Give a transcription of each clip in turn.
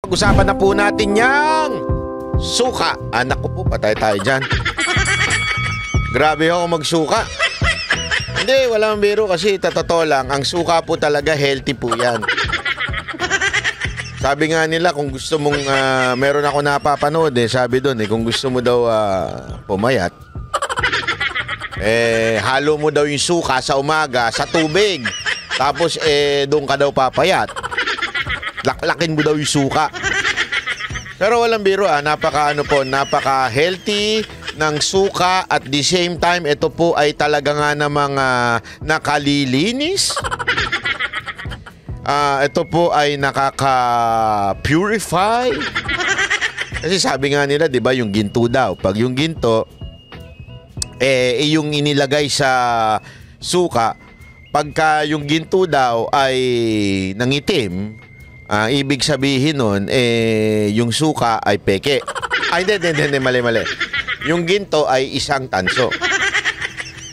Pag-usapan na po natin yang suka. Anak ko po, patay tayo dyan. Grabe ako magsuka. Hindi, walang biro kasi totoo lang. Ang suka po talaga healthy po yan. Sabi nga nila kung gusto mong, meron ako napapanood sabi doon kung gusto mo daw pumayat, halo mo daw yung suka sa umaga sa tubig. Tapos doon ka daw papayat. Laklakin mo daw yung suka. Pero walang biro napaka-healthy ng suka at the same time ito po ay talaga nga namang nakalilinis. Ito po ay nakaka-purify. Kasi sabi nga nila, 'di ba, yung ginto daw. Pag yung ginto yung inilagay sa suka, pagka yung ginto daw ay nangitim, ibig sabihin nun, yung suka ay peke. Ay, hindi, mali. Yung ginto ay isang tanso.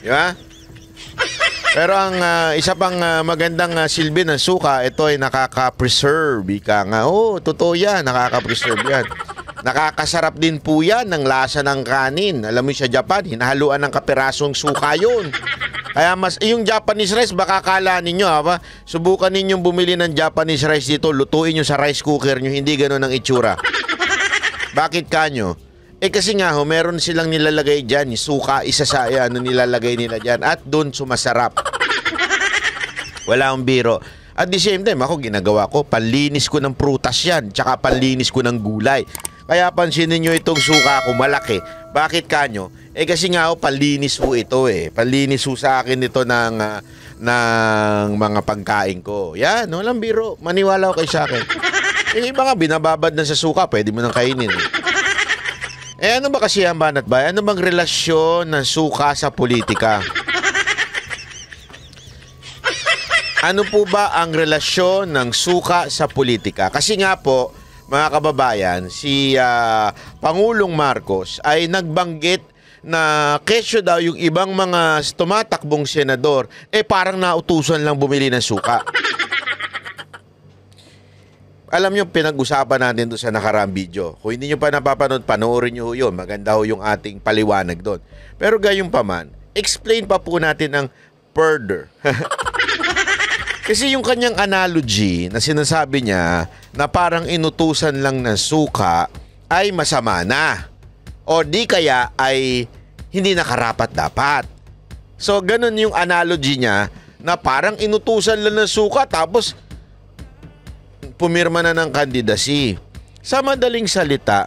Di ba? Pero ang isa pang magandang silbi ng suka, ito ay nakaka-preserve. Ika nga, totoo yan, nakaka-preserve yan. Nakakasarap din po yan ng lasa ng kanin. Alam mo sa Japan, hinahaluan ng kapirasong suka yun. Kaya yung Japanese rice, baka kala ninyo, subukan ninyong bumili ng Japanese rice dito, lutuin nyo sa rice cooker nyo, hindi gano'n ang itsura. Bakit kanyo? Kasi nga meron silang nilalagay dyan, suka, isa sa nilalagay nila dyan, at doon sumasarap. Wala akong biro. At the same time, ako ginagawa ko, panlinis ko ng prutas yan, tsaka panlinis ko ng gulay. Kaya pansinin nyo itong suka ko, malaki. Bakit kanyo? Kasi nga panlinis ho ito Panlinis ho sa akin ito ng mga pagkain ko. Yan, walang biro. Maniwala ko kayo sa akin. Iba nga, binababad na sa suka, pwede mo nang kainin. Ano ba kasi ang banat ba? Ano bang relasyon ng suka sa politika? Ano po ba ang relasyon ng suka sa politika? Kasi nga po, mga kababayan, si Pangulong Marcos ay nagbanggit na kesyo daw yung ibang mga tumatakbong senador, parang nautusan lang bumili ng suka. Alam nyo, pinag-usapan natin doon sa nakaraang video. Kung hindi nyo pa napapanood, panoorin nyo yun. Maganda ho yung ating paliwanag doon. Pero gayon pa man, explain pa po natin ang further. Kasi yung kanyang analogy na sinasabi niya na parang inutusan lang ng suka ay masama na. O di kaya ay hindi nakarapat dapat. So ganun yung analogy niya na parang inutusan lang ng suka tapos pumirma na ng candidacy. Sa madaling salita,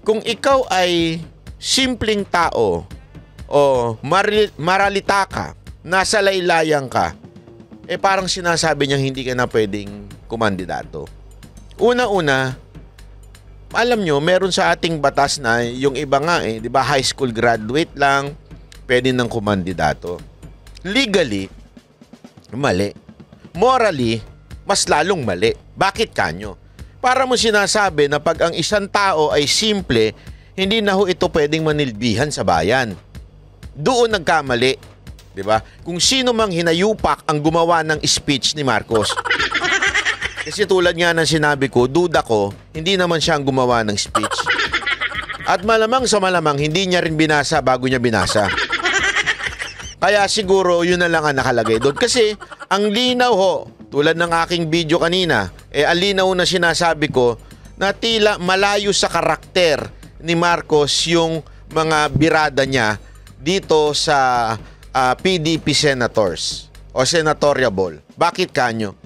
kung ikaw ay simpleng tao o maralita ka, nasa laylayan ka, parang sinasabi niyang hindi ka na pwedeng kumandidato. Una-una, alam nyo, meron sa ating batas na yung iba nga di ba, high school graduate lang, pwede nang kumandidato. Legally, mali. Morally, mas lalong mali. Bakit kanyo? Para mo sinasabi na pag ang isang tao ay simple, hindi na ho ito pwedeng manilbihan sa bayan. Doon nagkamali. Diba? Kung sino mang hinayupak ang gumawa ng speech ni Marcos. Kasi tulad nga ng sinabi ko, duda ko, hindi naman siya ang gumawa ng speech. At malamang sa malamang, hindi niya rin binasa bago niya binasa. Kaya siguro yun na lang ang nakalagay doon. Kasi ang linaw ho, tulad ng aking video kanina, ang linaw na sinasabi ko na tila malayo sa karakter ni Marcos yung mga birada niya dito sa PDP senators o senatoriable. Bakit kanyo?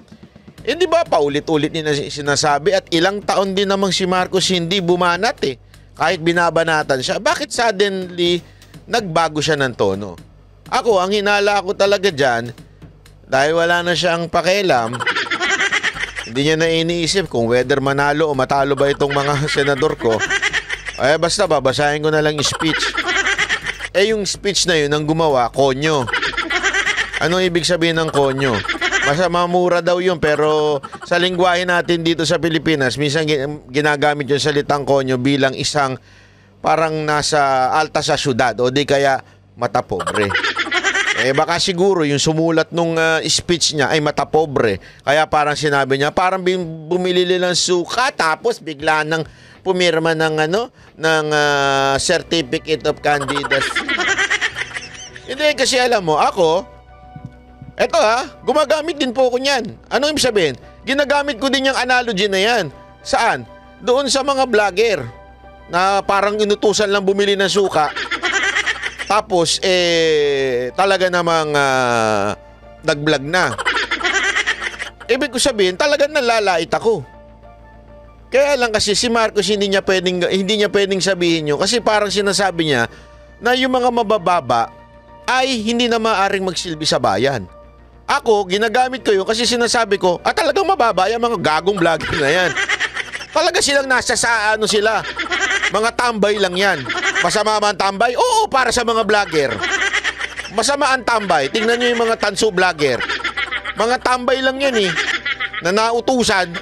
Di ba paulit-ulit niya sinasabi at ilang taon din namang si Marcos hindi bumanat kahit binabanatan siya. Bakit suddenly nagbago siya ng tono? Ako, ang hinala ko talaga dyan, dahil wala na siyang pakialam, hindi niya na iniisip kung whether manalo o matalo ba itong mga senador ko. Basta babasahin ko na lang yung speech. Yung speech na yun, ang gumawa, konyo. Anong ibig sabihin ng konyo? Mamura daw yun, pero sa lingwahe natin dito sa Pilipinas, minsan ginagamit yung salitang konyo bilang isang parang nasa alta sa syudad o di kaya mata pobre. Baka siguro yung sumulat nung speech niya ay matapobre. Kaya parang sinabi niya, parang bumili ng suka tapos bigla nang pumirma ng certificate of candidacy. Hindi, kasi alam mo, ako, eto gumagamit din po ako niyan. Ano ibig sabihin? Ginagamit ko din yung analogy na yan. Saan? Doon sa mga vlogger na parang inutusan lang bumili ng suka. Tapos, talaga namang nag-vlog na. Ibig ko sabihin, talagang nalalait ako. Kaya lang kasi si Marcos hindi niya pwedeng sabihin yun. Kasi parang sinasabi niya na yung mga mabababa ay hindi na maaaring magsilbi sa bayan. Ako, ginagamit ko yun kasi sinasabi ko, talagang mababa yung mga gagong vlogger na yan. Talaga silang nasa sa sila. Mga tambay lang yan. Masama man tambay? Oo, para sa mga vlogger. Masama ang tambay. Tingnan nyo yung mga tanso vlogger. Mga tambay lang yan na nautusan.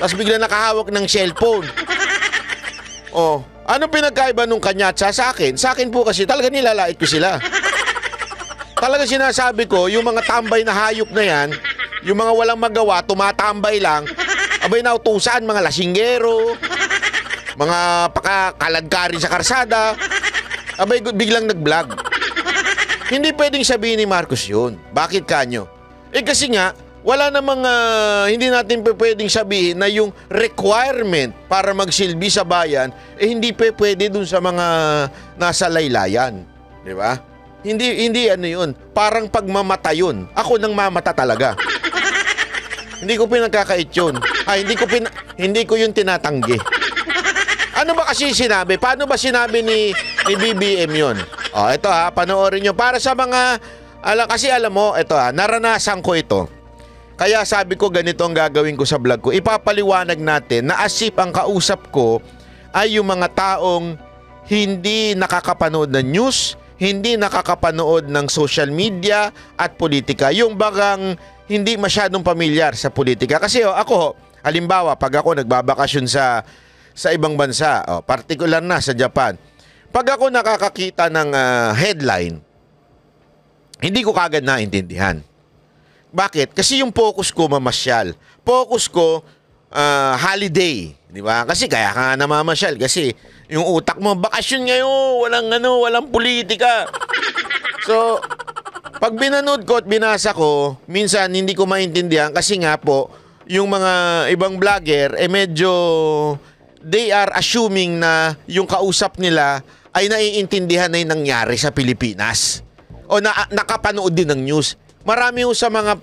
Tapos bigla nakahawak ng cellphone. Ano pinagkaiba nung kanya at sa akin? Sa akin po kasi talaga nilalait ko sila. Talaga sinasabi ko, yung mga tambay na hayop na yan, yung mga walang magawa, tumatambay lang, abay nautusan, mga lasinggero, mga pakakalagkarin sa karsada, abay biglang nag-vlog. Hindi pwedeng sabihin ni Marcos yun. Bakit kanyo? Kasi nga, wala namang hindi natin pwedeng sabihin na yung requirement para magsilbi sa bayan, hindi pwede dun sa mga nasa laylayan. Di ba? Hindi yun. Parang pagmamata yun. Ako nang mamata talaga. Hindi ko pinagkakait yun. Hindi ko yun tinatanggi. Ano ba kasi sinabi? Paano ba sinabi ni BBM yun? Ito panoorin nyo. Para sa mga, kasi alam mo, ito naranasan ko ito. Kaya sabi ko ganito ang gagawin ko sa vlog ko. Ipapaliwanag natin na asip ang kausap ko ay yung mga taong hindi nakakapanood ng news, hindi nakakapanood ng social media at politika. Yung bagang hindi masyadong pamilyar sa politika. Kasi ako, halimbawa, pag ako nagbabakasyon sa ibang bansa, particular na sa Japan, pag ako nakakakita ng headline, hindi ko kagad naintindihan. Bakit? Kasi yung focus ko mamasyal. Focus ko holiday, di ba? Kasi kaya ka namamasyal kasi yung utak mo bakasyon ngayon, walang politika. So, pag binanood ko at binasa ko, minsan hindi ko maintindihan kasi nga po yung mga ibang vlogger medyo they are assuming na yung kausap nila ay naiintindihan na yung nangyari sa Pilipinas o nakapanood din ng news. Marami sa mga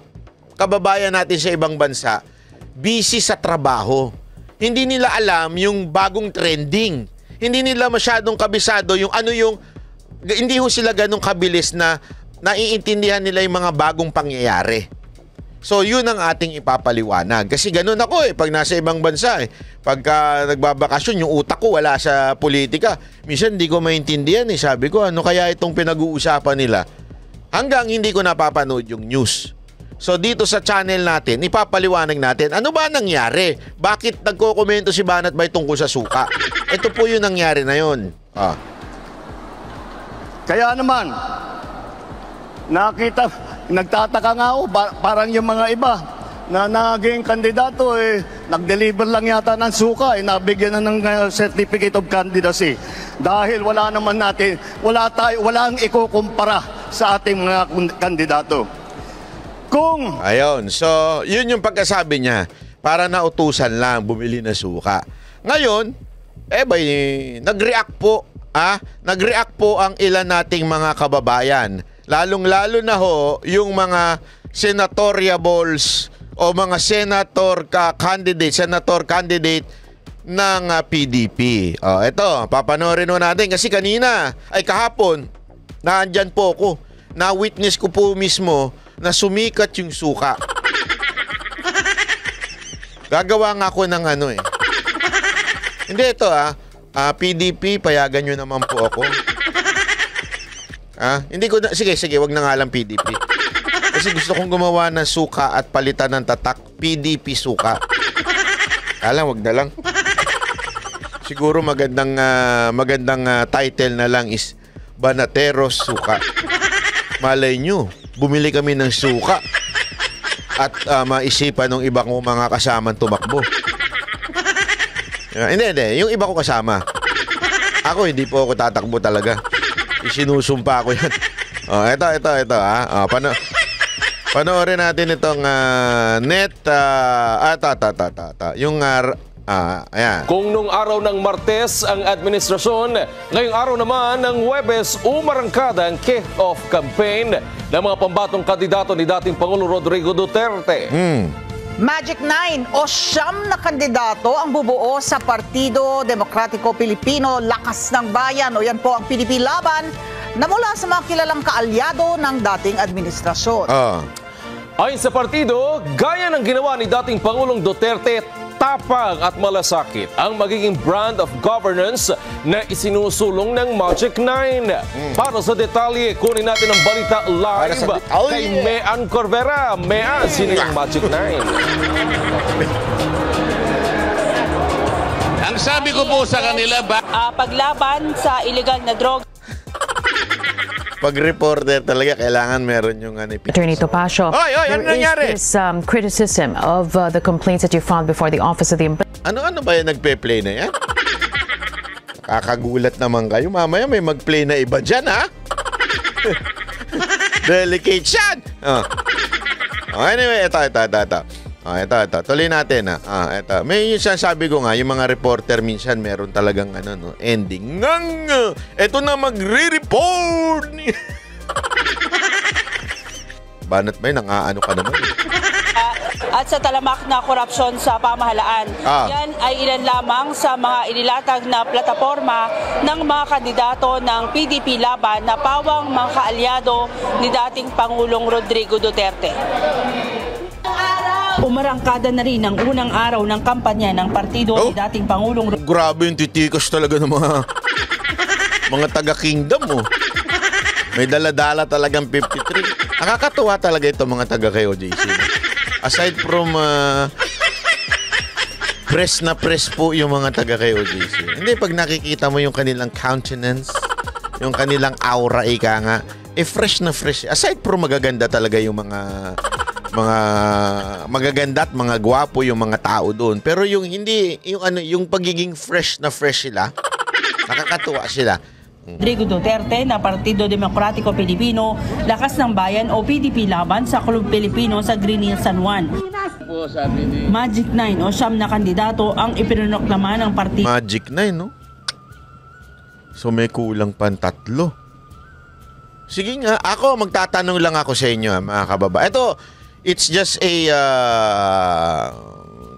kababayan natin sa ibang bansa busy sa trabaho. Hindi nila alam yung bagong trending. Hindi nila masyadong kabisado hindi sila ganong kabilis na naiintindihan nila yung mga bagong pangyayari. So, yun ang ating ipapaliwanag. Kasi ganun ako pag nasa ibang bansa Pagka nagbabakasyon, yung utak ko wala sa politika. Minsan hindi ko maintindihan Sabi ko, ano kaya itong pinag-uusapan nila? Hanggang hindi ko napapanood yung news. So, dito sa channel natin, ipapaliwanag natin, ano ba nangyari? Bakit nagko-komento si Banat Bay tungkol sa suka? Ito po yung nangyari na yun. Kaya naman, nagtataka nga ako, parang yung mga iba na naging kandidato nag-deliver lang yata ng suka nabigyan na ng certificate of candidacy. Dahil wala ang ikukumpara sa ating mga kandidato. Ayun, so yun yung pagkasabi niya, para nautusan lang bumili ng suka. Ngayon, nag-react po, nag-react po ang ilan nating mga kababayan. Lalong-lalo na yung mga senatoriables o mga senator candidate ng PDP. Ito, papanoorin natin kasi kahapon, naandyan po ako. Na-witness ko po mismo na sumikat yung suka. Gagawa nga ako ng Hindi ito PDP, payagan nyo naman po ako. Hindi ko sige, wag na nga lang PDP. Kasi gusto kong gumawa ng suka at palitan ng tatak, PDP suka. Wag na lang. Siguro magandang title na lang is Banateros Suka. Malay nyo, bumili kami ng suka at maisipan ng iba kong mga kasamang tumakbo. Hindi. Yung iba ko kasama. Ako, hindi po ako tatakbo talaga. Isinusumpa ko yan. Ito. Panoorin natin itong Yung, ayan. Kung nung araw ng Martes ang administrasyon, ngayong araw naman ng Huwebes, umarangkada ang kick-off campaign ng mga pambatong kandidato ni dating Pangulong Rodrigo Duterte. Magic 9 o 9 na kandidato ang bubuo sa Partido Demokratiko Pilipino Lakas ng Bayan o yan po ang PDP Laban na mula sa mga kilalang kaalyado ng dating administrasyon. Ayon sa partido, gaya ng ginawa ni dating Pangulong Duterte, tapang at malasakit ang magiging brand of governance na isinusulong ng Magic 9. Para sa detalye, kunin natin ang balita live kay Mean Corvera. Mean, sino yung Magic 9? Ang sabi ko po sa kanila, paglaban sa illegal na droga. Pag reporter talaga, kailangan meron yung Attorney Topacio, ano nangyari? there is this criticism of the complaints that you filed before the Office of the Ano ba yung nagpe-play na yan? Kakagulat naman kayo. Mamaya may mag-play na iba dyan, ha? Delicate yan! Anyway, ito. Ito. Tuloy natin, ha? Ito. May yung sabi ko nga, yung mga reporter minsan meron talagang ending. Ito na magre-report! Banat ba yun? Nang-aano ka naman. At sa talamak na korupsyon sa pamahalaan. Yan ay ilan lamang sa mga inilatag na plataforma ng mga kandidato ng PDP Laban na pawang mga kaalyado ni dating Pangulong Rodrigo Duterte. Umarangkada na rin ang unang araw ng kampanya ng partido ni dating Pangulong Rodrigo. Grabe yung titikas talaga ng mga taga-kingdom, oh. May dala-dala talagang 53. Nakakatuwa talaga ito mga taga-KOJC. Aside from press na press po yung mga taga-KOJC. Hindi, pag nakikita mo yung kanilang countenance, yung kanilang aura, ika nga, fresh na fresh. Aside from magaganda talaga yung mga magaganda at mga gwapo yung mga tao doon. Pero yung hindi, yung pagiging fresh na fresh sila, nakakatuwa sila. Rodrigo Duterte na Partido Demokratiko Pilipino, Lakas ng Bayan o PDP Laban sa Club Pilipino sa Green Hills, San Juan. Magic 9 o 9 na kandidato ang ipinoproklama ng partido. Magic 9, no? So may kulang pang 3. Sige nga, magtatanong lang ako sa inyo, mga kababa. Ito, it's just a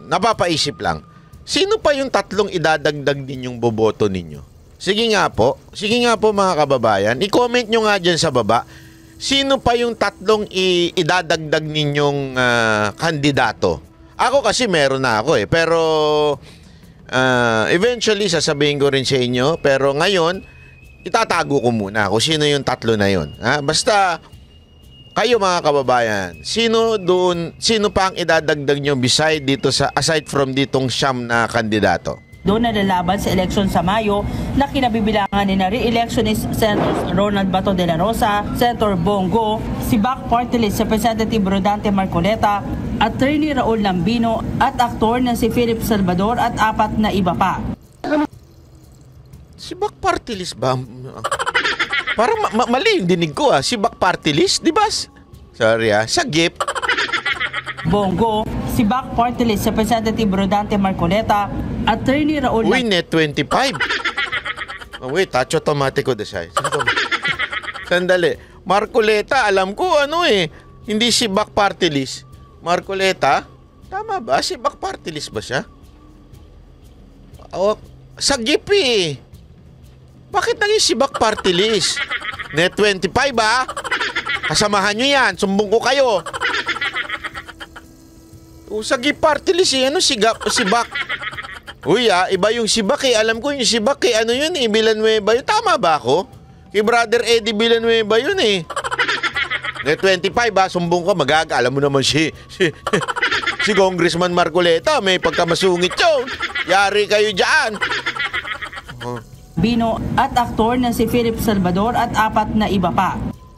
napapaisip lang. Sino pa yung 3 idadagdag ninyong boboto ninyo? Sige nga po mga kababayan, i-comment nyo nga dyan sa baba, sino pa yung 3 idadagdag ninyong kandidato? Ako kasi meron na ako pero eventually sasabihin ko rin sa inyo, pero ngayon, itatago ko muna kung sino yung 3 na yun. Basta, kayo mga kababayan, sino pa ang idadagdag nyo aside from ditong 9 na kandidato? Doon na lalaban sa eleksyon sa Mayo na kinabibilangan ni na re-electionist Senators Ronald Bato de la Rosa, Senator Bongo, si Bac Party List Representative Rodante Marcoleta, Attorney Raul Lambino at aktor na si Philip Salvador at 4 na iba pa. Si Bac Party List ba? Parang mali yung dinig ko Si Bac Party List, di ba? Sorry sa GIP. Bongo, si Bac Party List Representative Rodante Marcoleta, Attorney Raul Uy, net 25. Wait, touch automatic ko desay. Sandali. Marcoleta, alam ko hindi si Bac Party List. Marcoleta, tama ba? Si Bac Party List ba siya? Sa GIP Bakit naging si Bac Party List? Net 25 Kasamahan nyo yan. Sumbong ko kayo. Sa GIP Party List si Bac. Uy iba yung si Bac Alam ko yung si Bac yun Villanueva yun. Tama ba ako? Kay Brother Eddie Villanueva yun Net 25 sumbong ko alam mo naman si Congressman Marcoleta. May pagkamasungit yun. Yari kayo dyan. Bino at aktor na si Philip Salvador at 4 na iba pa.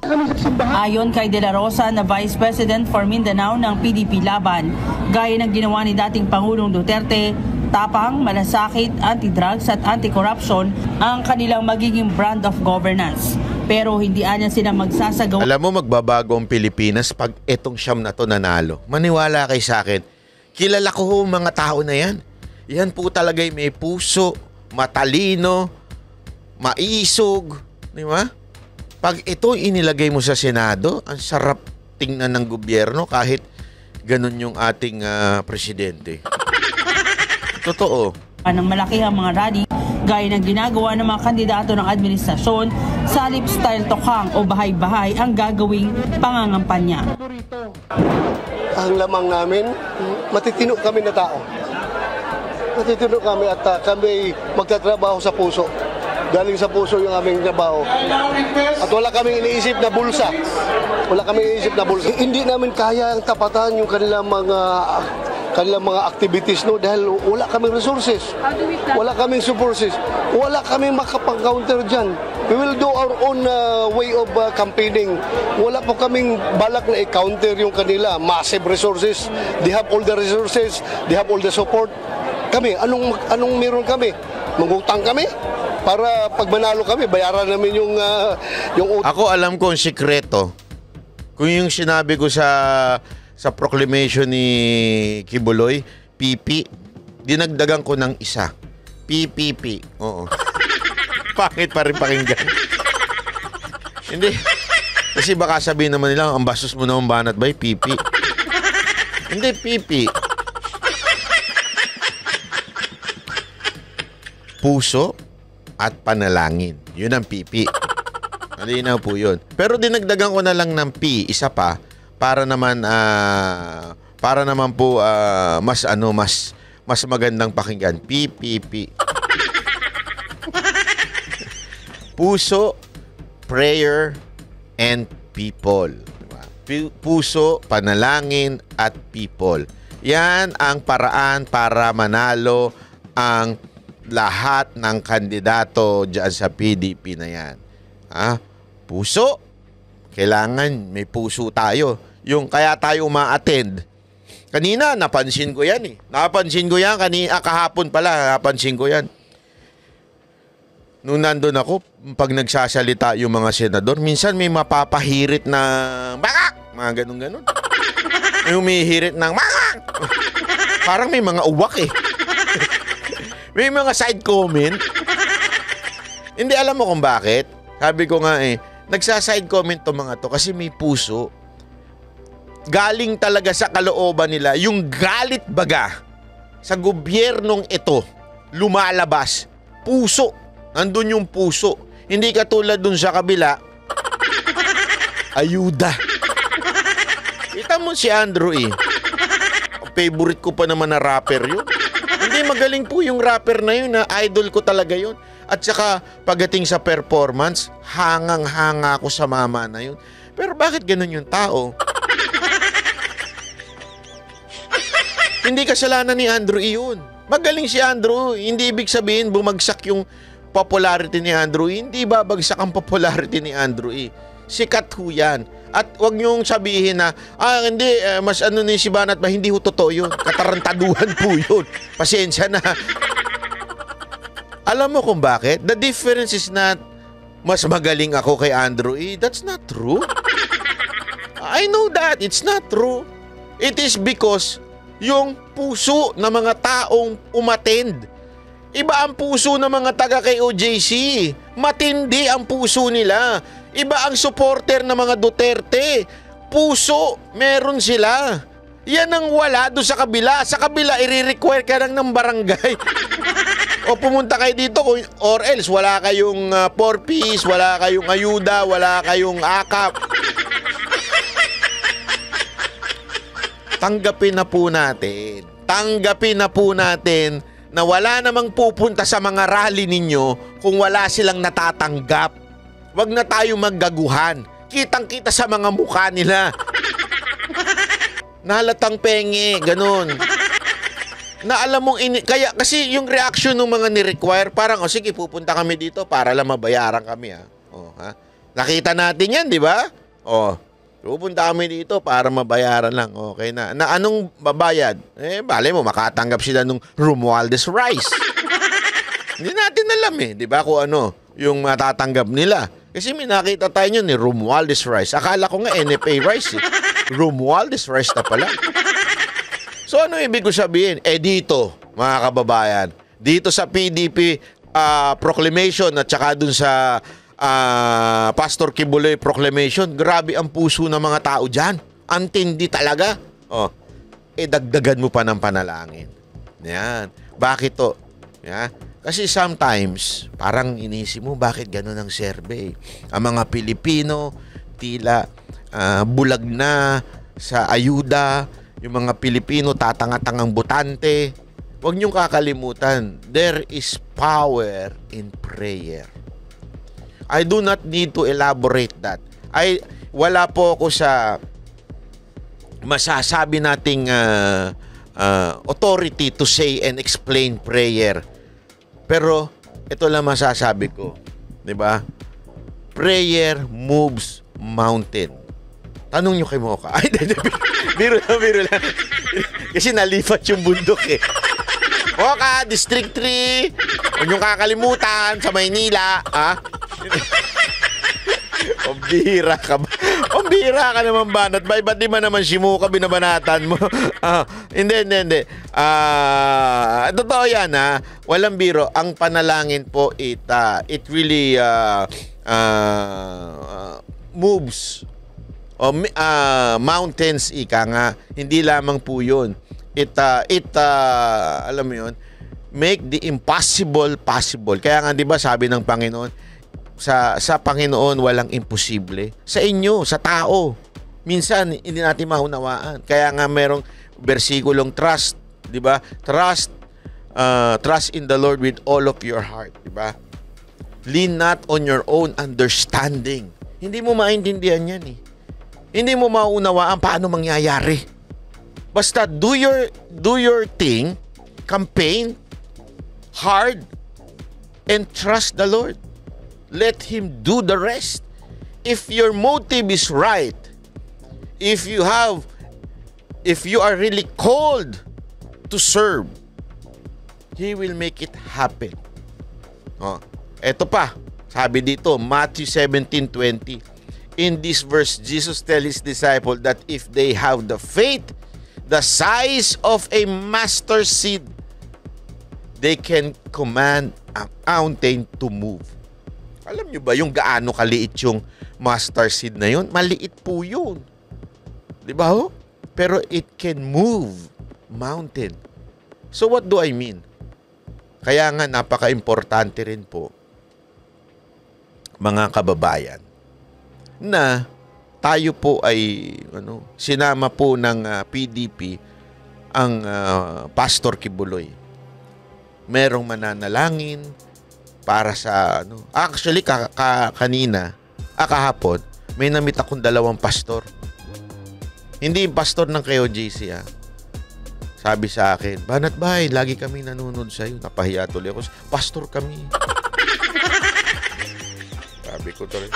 Ayon kay De La Rosa na Vice President for Mindanao ng PDP Laban, gaya ng ginawa ni dating Pangulong Duterte, tapang, malasakit, anti-drugs at anti-corruption ang kanilang magiging brand of governance. Pero hindi anya sila magsasagawa. Alam mo, magbabago ang Pilipinas pag etong siyam na to nanalo. Maniwala kay sa akin. Kilala ko ho mga tao na yan. Yan po talaga may puso, matalino, maisog. Di ba? Pag ito inilagay mo sa Senado, ang sarap tingnan ng gobyerno kahit ganun yung ating presidente. Totoo. Ng malaki ang mga rally gaya ng ginagawa ng mga kandidato ng administrasyon sa lifestyle tokhang o bahay-bahay ang gagawing pangangampanya. Ang lamang namin, matitino kami na tao. Matitino kami at kami magtatrabaho sa puso. Galing sa puso yung aming trabaho. At wala kaming iniisip na bulsa. Wala kaming iniisip na bulsa. Hindi namin kaya ang tapatan yung kanilang mga activities, no, dahil wala kaming resources. Wala kaming resources. Wala kaming makapag-counter dyan. We will do our own way of campaigning. Wala po kaming balak na i-counter yung kanila. Massive resources. They have all the resources. They have all the support. Kami, anong meron kami? Mangutang kami? Para pag manalo kami, bayaran namin yung Ako alam ko ang sikreto. Kung yung sinabi ko sa proclamation ni Kibuloy, PP, dinagdagan ko ng isa. PPP. Oo. Pangit pa rin pakinggan. Hindi. Kasi baka sabihin naman nila, ang bastos mo naman banat ba, PP. Hindi, PP. Puso at panalangin. Yun ang PP. Malinaw po yun. Pero dinagdagan ko na lang ng P, isa pa, para naman po mas magandang pakinggan. PPP. Puso, prayer, and people. Diba? Puso, panalangin, at people. Yan ang paraan para manalo ang lahat ng kandidato dyan sa PDP na yan. Puso, kailangan may puso tayo. Yung kaya tayo ma-attend. Kanina, napansin ko yan eh. Napansin ko yan, kahapon pala, napansin ko yan. Nung nandun ako, pag nagsasalita yung mga senador, minsan may mapapahirit na bakak! Mga ganun-ganun. May humihirit ng bakak! Parang may mga uwak eh. May mga side comment. Hindi alam mo kung bakit. Sabi ko nga nagsaside comment to mga to kasi may puso. Galing talaga sa kalooban nila. Yung galit baga sa gobyernong ito, lumalabas. Puso. Nandun yung puso. Hindi katulad dun sa kabila. Ayuda. Kita mo si Andrew Favorite ko pa naman na rapper yun. Hindi, magaling po yung rapper na yun. Idol ko talaga yun. At saka pagdating sa performance, hangang-hanga ako sa mama na yun. Pero bakit ganun yung tao? Hindi kasalanan ni Andrew yun. Magaling si Andrew. Hindi ibig sabihin bumagsak yung popularity ni Andrew. Hindi babagsak ang popularity ni Andrew Sikat ho yan. At wag niyong sabihin na, hindi, mas ni si Banat ba? Hindi ho totoo yun. Katarantaduhan po yun. Pasensya na. Alam mo kung bakit? The difference is not mas magaling ako kay Andrew That's not true. I know that. It's not true. It is because yung puso ng mga taong umattend. Iba ang puso ng mga taga kay OJC. Matindi ang puso nila. Iba ang supporter ng mga Duterte. Puso, meron sila. Yan ang wala doon sa kabila. Sa kabila, i-require ka lang ng barangay. O pumunta kayo dito or else wala kayong 4Ps, wala kayong ayuda, wala kayong akap. Tanggapin na po natin. Tanggapin na po natin na wala namang pupunta sa mga rally ninyo kung wala silang natatanggap. Wag na tayo maggaguhan. Kitang-kita sa mga mukha nila. Nahalatang penge, ganun. Na alam mong kaya kasi yung reaction ng mga ni-require parang sige pupunta kami dito para lang mabayaran kami Nakita natin yan, di ba? pupunta kami dito para mabayaran lang. Okay na. Na anong babayad? Bale mo, makatanggap sila nung Romualdez Rice. Hindi natin alam di ba kung ano yung matatanggap nila. Kasi may nakita tayo nyo ni Romualdez Rice. Akala ko nga NFA Rice Romualdez Rice na pala. So ano ibig ko sabihin? Dito, mga kababayan, dito sa PDP proclamation at saka dun sa Pastor Kibuloy proclamation, grabe ang puso ng mga tao dyan. Antindi talaga. Dagdagan mo pa ng panalangin. Yan. Bakit to? Yeah. Kasi sometimes, parang inisip mo, bakit gano'n ang survey? Ang mga Pilipino, tila bulag na sa ayuda. Yung mga Pilipino, tatanga-tangang butante. Huwag niyong kakalimutan, there is power in prayer. I do not need to elaborate that. Wala po ako sa masasabi nating authority to say and explain prayer. Pero ito lang masasabi ko, 'di ba? Prayer moves mountain. Tanong nyo kay Mocha. Biro lang. Kasi nalipat yung bundok Mocha, District 3. Huwag nyo kakalimutan sa Maynila. Pambihira ka ba? Pambihira ka naman banat ba? Ba't di ba naman si Mocha binabanatan mo? Hindi. Totoo yan Walang biro. Ang panalangin po it really moves mountains ika nga. Hindi lamang po yun. Alam mo yun, make the impossible possible. Kaya nga 'di ba sabi ng Panginoon, sa Panginoon walang imposible. Sa inyo, sa tao, minsan hindi natin maunawaan. Kaya nga merong bersikulong trust, 'di ba? Trust in the Lord with all of your heart, 'di ba? Lean not on your own understanding. Hindi mo maintindihan 'yan Hindi mo maunawaan paano mangyayari. Basta do your thing, campaign hard and trust the Lord. Let Him do the rest. If your motive is right, if you are really called to serve, He will make it happen. Eto pa, sabi dito, Matthew 17:20. In this verse, Jesus tells His disciples that if they have the faith the size of a mustard seed, they can command a mountain to move. Alam nyo ba yung gaano kaliit yung mustard seed na yun? Maliit po yun. Di ba Pero it can move mountain. So what do I mean? Kaya nga napaka-importante rin po, mga kababayan, na tayo po ay sinama po ng PDP ang Pastor Kibuloy. Merong mananalangin para sa Actually kanina, kahapon, may namit akong 2 pastor. Hindi yung pastor ng KOJC Sabi sa akin, Banat Bay, lagi kami nanonood sa iyo. Napahiya tuloy ako. Pastor kami. Sabi ko tuloy.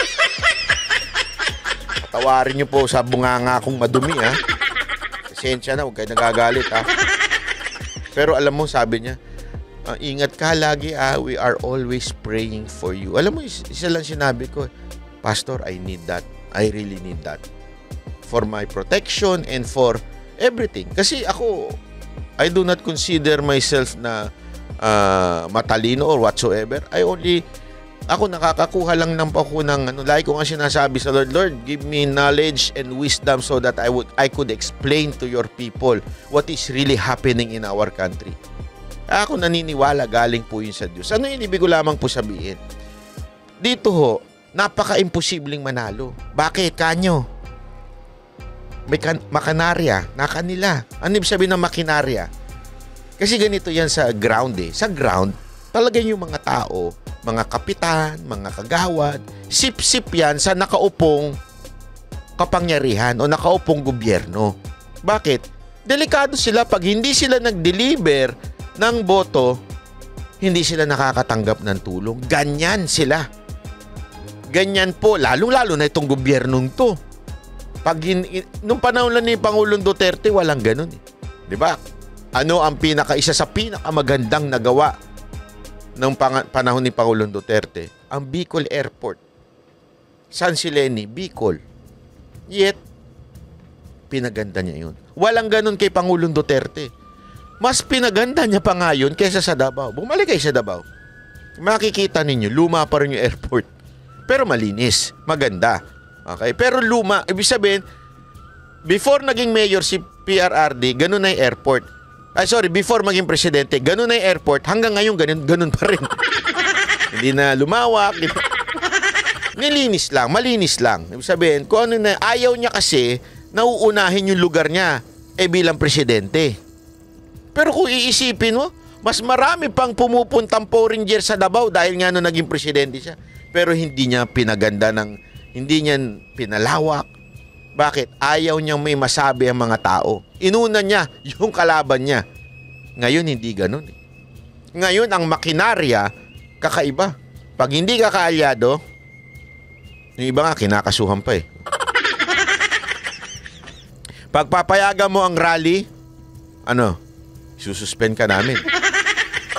Tawarin niyo po sa bunganga kong madumi Pasensya na, huwag kayo nagagalit Pero alam mo, sabi niya, ingat ka lagi we are always praying for you. Alam mo, isa lang sinabi ko, Pastor, I need that. I really need that. For my protection and for everything. Kasi ako, I do not consider myself na matalino or whatsoever. Ako nakakakuha lang ng ako ng lagi ko nga sinasabi sa Lord, Lord, give me knowledge and wisdom so that I could explain to your people what is really happening in our country. Ako naniniwala galing po yun sa Diyos. Ano yung ibig ko lamang po sabihin? Dito napaka-imposibleng manalo. Bakit? Kanyo? May makinarya na kanila. Ano ibig sabihin ng makinarya? Kasi ganito yan sa ground Sa ground, talaga yung mga tao, mga kapitan, mga kagawad, sip-sip yan sa nakaupong kapangyarihan o nakaupong gobyerno. Bakit? Delikado sila pag hindi sila nag-deliver ng boto, hindi sila nakakatanggap ng tulong. Ganyan sila. Ganyan po, lalong-lalo na itong gobyernong to. Nung panahon lang ni Pangulong Duterte, walang ganun eh. Di ba? Ano ang isa sa pinakamagandang nagawa ng panahon ni Pangulong Duterte? Ang Bicol Airport. San Sileni, Bicol. Yet, pinaganda niya yun. Walang ganun kay Pangulong Duterte. Mas pinaganda niya pa nga yun kaysa sa Davao. Bumalik kayo sa Davao. Makikita ninyo, luma pa rin yung airport. Pero malinis, maganda. Okay? Pero luma, ibig sabihin, before naging mayor si PRRD, ganun na yung airport. Before maging presidente, ganun na yung airport. Hanggang ngayon, ganun pa rin. Hindi na lumawak. Nilinis lang, malinis lang. Ibig sabihin, kung ano na, ayaw niya kasi, nauunahin yung lugar niya, bilang presidente. Pero kung iisipin mo, mas marami pang pumupuntang foreigner sa Davao dahil nga nung naging presidente siya. Pero hindi niya pinaganda hindi niya pinalawak. Bakit? Ayaw niyang may masabi ang mga tao. Inuna niya yung kalaban niya. Ngayon, hindi ganun. Ngayon, ang makinarya, kakaiba. Pag hindi ka kaalyado, yung iba nga, kinakasuhan pa eh. Pag papayagan mo ang rally, sususpend ka namin.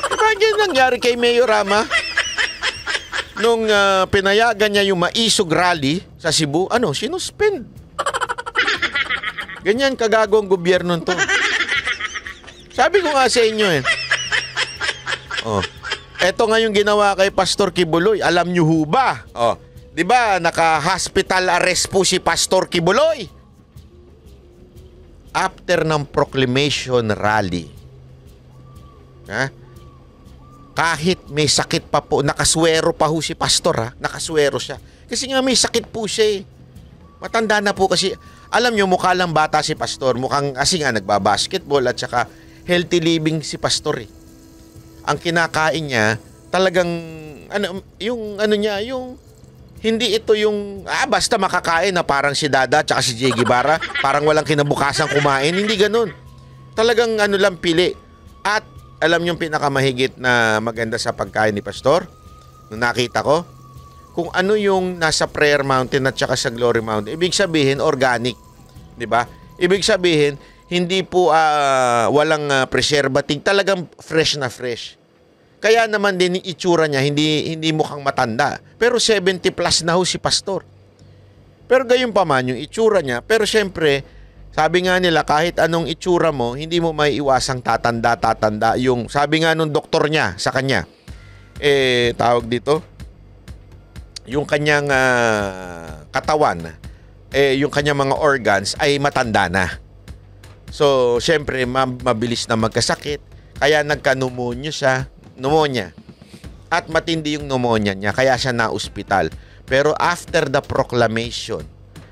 Diba yan nangyari kay Mayor Rama? Nung pinayagan niya yung maisog rally sa Cebu, sinuspend. Ganyan kagago ang gobyerno to. Sabi ko nga sa inyo eh. Eto nga yung ginawa kay Pastor Kibuloy. Alam nyo ho ba? Di ba naka-hospital arrest po si Pastor Kibuloy? After ng proclamation rally. Kahit may sakit pa po, nakaswero pa ho si Pastor nakaswero siya. Kasi nga may sakit po siya eh. Matanda na po kasi. Alam nyo, mukha lang bata si Pastor. Mukhang kasi nga nagbabasketball at saka healthy living si Pastor eh. Ang kinakain niya, talagang, yung, hindi ito yung, basta makakain na parang si Dada at saka si Jay Guevara, parang walang kinabukasan kumain. Hindi ganun. Talagang lang pili. At alam niyo yung pinakamahigit na maganda sa pagkain ni Pastor? Nung nakita ko, kung ano yung nasa Prayer Mountain at saka sa Glory Mountain, ibig sabihin organic. Di ba? Ibig sabihin, hindi po walang preservative, talagang fresh na fresh. Kaya naman din yung itsura niya, hindi mukhang matanda. Pero 70 plus na ho si Pastor. Pero gayon pa man yung itsura niya. Pero syempre, sabi nga nila, kahit anong itsura mo, hindi mo may iwasang tatanda. Yung, sabi nga nung doktor niya sa kanya, tawag dito, yung kanyang katawan, yung kanyang mga organs ay matanda na. So, syempre, mabilis na magkasakit. Kaya nagka-pneumonia. At matindi yung pneumonia niya, kaya siya na-ospital. Pero after the proclamation,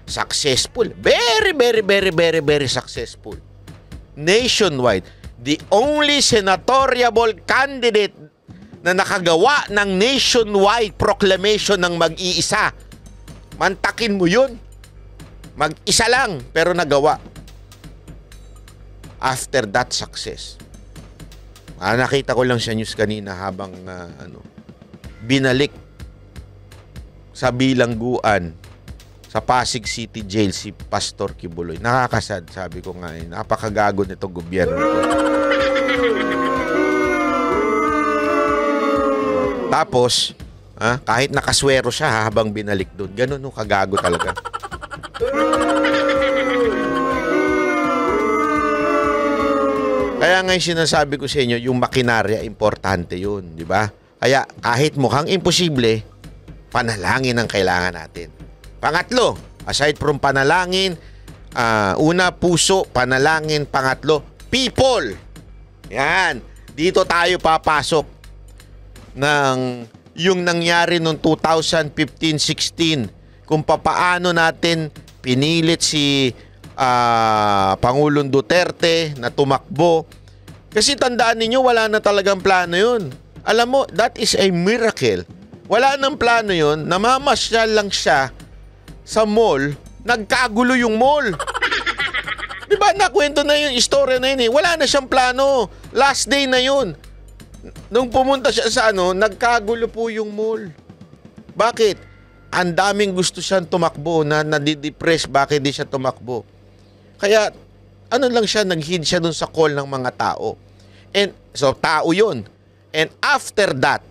successful. Very, very, very, very, very successful. Nationwide. The only senatoriable candidate na nakagawa ng nationwide proclamation ng mag-iisa. Mantakin mo yun. Mag-isa lang, pero nagawa. After that success. Nakita ko lang sa news kanina habang binalik sa bilangguan sa Pasig City Jail si Pastor Kibuloy. Nakakasad, sabi ko nga. Napakagago nitong gobyerno ito. Tapos, kahit nakaswero siya habang binalik doon. Ganun nung kagago talaga. Kaya nga yung sinasabi ko sa inyo, yung makinarya, importante yun. Di ba? Kaya kahit mukhang imposible, panalangin ang kailangan natin. Pangatlo, aside from panalangin, una, puso, panalangin. Pangatlo, people. Yan. Dito tayo papasok ng yung nangyari noong 2015-16 kung papaano natin pinilit si Pangulong Duterte na tumakbo. Kasi tandaan ninyo, wala na talagang plano yun. Alam mo, that is a miracle. Wala nang plano yun, namamasyal lang siya sa mall, nagkagulo yung mall. Diba, nakwento na yung istorya na yun eh. Wala na siyang plano. Last day na yun. Nung pumunta siya sa nagkagulo po yung mall. Bakit? ang daming gusto siyang tumakbo na nadidepress bakit di siya tumakbo. Kaya ano lang siya, nag-heed siya dun sa call ng mga tao. And so tao yun. And after that,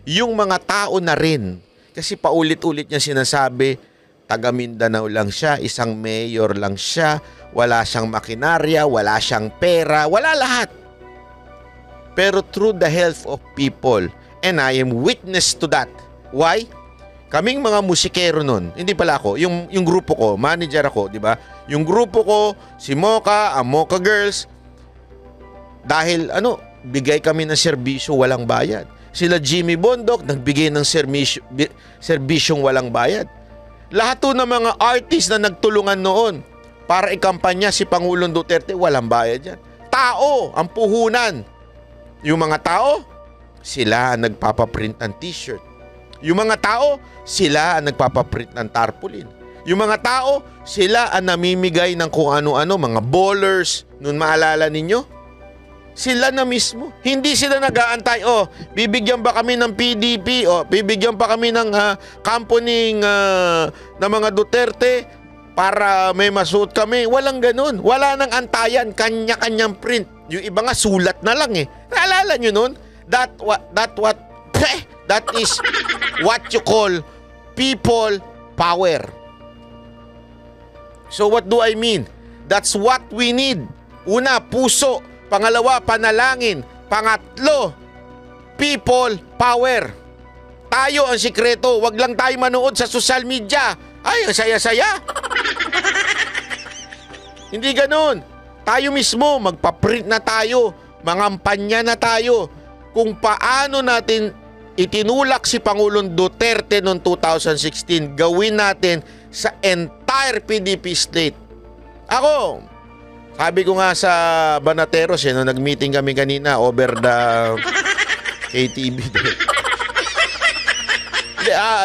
yung mga tao na rin, kasi paulit-ulit niya sinasabi, taga Mindanao lang siya, isang mayor lang siya, wala siyang makinarya, wala siyang pera, wala lahat. Pero through the help of people, and I am witness to that. Why? Kaming mga musikero nun, hindi pala ako, yung grupo ko, manager ako, di ba? Yung grupo ko, si Mocha, ang Mocha Girls, dahil bigay kami ng serbisyo walang bayad. Sila Jimmy Bondok, nagbigay ng serbisyong walang bayad. Lahat to ng mga artist na nagtulungan noon para ikampanya si Pangulong Duterte, walang bayad yan. Tao, ang puhunan. Yung mga tao, sila ang nagpapaprint ng t-shirt. Yung mga tao, sila ang nagpapaprint ng tarpaulin. Yung mga tao, sila ang namimigay ng kung ano-ano, mga ballers. Noon maalala ninyo? Sila na mismo. Hindi sila nag-aantay, bibigyan ba kami ng PDP? Bibigyan pa kami ng company ng mga Duterte para may masuot kami? Walang ganun. Wala nang antayan. Kanya-kanyang print. Yung iba nga sulat na lang eh. Naalala nyo nun? That is what you call people power. So what do I mean? That's what we need. Una, puso. Pangalawa, panalangin. Pangatlo, people power. Tayo ang sikreto. Wag lang tayo manood sa social media. Ay, ang saya-saya. Hindi ganun. Tayo mismo, magpaprint na tayo. Mangampanya na tayo. Kung paano natin itinulak si Pangulong Duterte noong 2016, gawin natin sa entire PDP state. Ako, sabi ko nga sa Banateros, nung nag-meeting kami kanina over the KTV.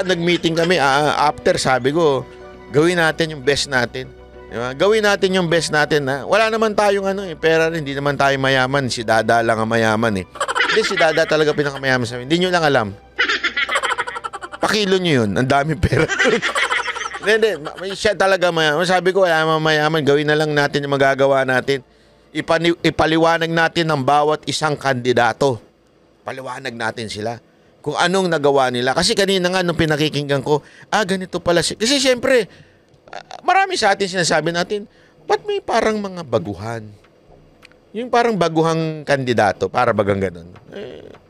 Nag-meeting kami, after sabi ko, gawin natin yung best natin. Diba? Gawin natin yung best natin. Wala naman tayong pera rin, hindi naman tayo mayaman. Si Dada lang ang mayaman eh. Hindi, si Dada talaga pinakamayaman sa amin. Hindi nyo lang alam. Pakilo nyo yun. Ang daming pera. Hindi. Siya talaga mayaman. Sabi ko, wala naman mayaman. Gawin na lang natin yung magagawa natin. Ipaliwanag natin ng bawat isang kandidato. Paliwanag natin sila. Kung anong nagawa nila. Kasi kanina nga nung pinakikinggan ko, ganito pala. Kasi siyempre, marami sa atin sinasabi natin, ba't may parang mga baguhan? Yung parang baguhang kandidato, para bagang ganun.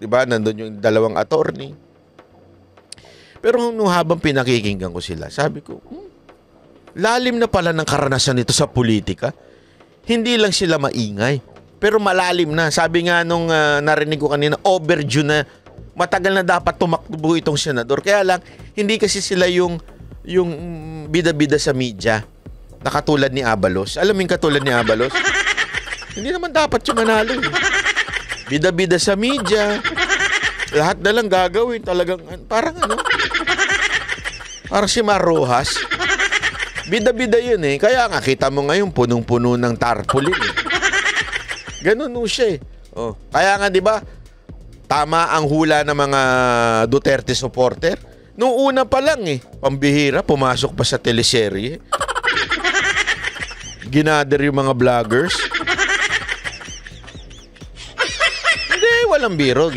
Diba, nandun yung dalawang attorney. Pero nung habang pinakikinggan ko sila, sabi ko, lalim na pala ng karanasan nito sa politika. Hindi lang sila maingay, pero malalim na. Sabi nga nung narinig ko kanina, overdue na, matagal na dapat tumakbo itong senador. Kaya lang, hindi kasi sila yung bida-bida sa media na katulad ni Abalos. Alam mo yung katulad ni Abalos? Hindi naman dapat yung manalo. Bida-bida sa media. Lahat na lang gagawin. Talagang, parang parang si Mar Rojas. Bida-bida yun eh. Kaya nga, kita mo ngayon, punong-puno ng tarpaulin eh. Ganun siya eh. Kaya nga, di ba, tama ang hula ng mga Duterte supporter. Noong una pa lang eh, pambihira, pumasok pa sa teleserye. Ginader yung mga vloggers. Hindi, walang biro.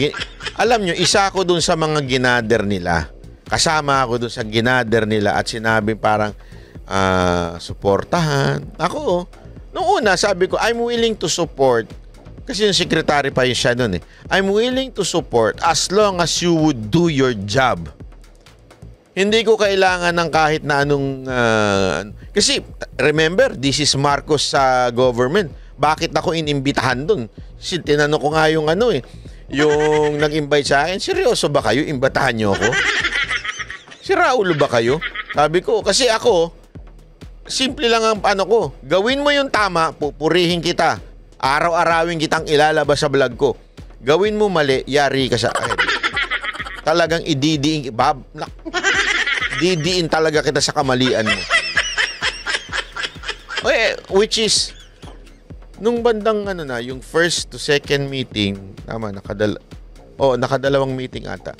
Alam nyo, isa ako dun sa mga ginader nila. Kasama ako dun sa ginader nila at sinabi parang, suportahan. Ako, noong una sabi ko, I'm willing to support. Kasi yung secretary pa yun siya dun eh. I'm willing to support as long as you would do your job. Hindi ko kailangan ng kahit na anong... kasi, remember, this is Marcos sa government. Bakit ako inimbitahan dun? Tinanong ko nga yung yung nag-invite sa akin, seryoso ba kayo? Imbatahan nyo ako? Si Raulo ba kayo? Sabi ko, kasi ako, simple lang ang ko. Gawin mo yung tama, pupurihin kita. Araw-arawin kitang ilalabas sa vlog ko. Gawin mo mali, yari ka sa akin. Talagang ididiin, didiin talaga kita sa kamalian mo. Which is, nung bandang yung first to second meeting, tama, nakadalawang meeting ata.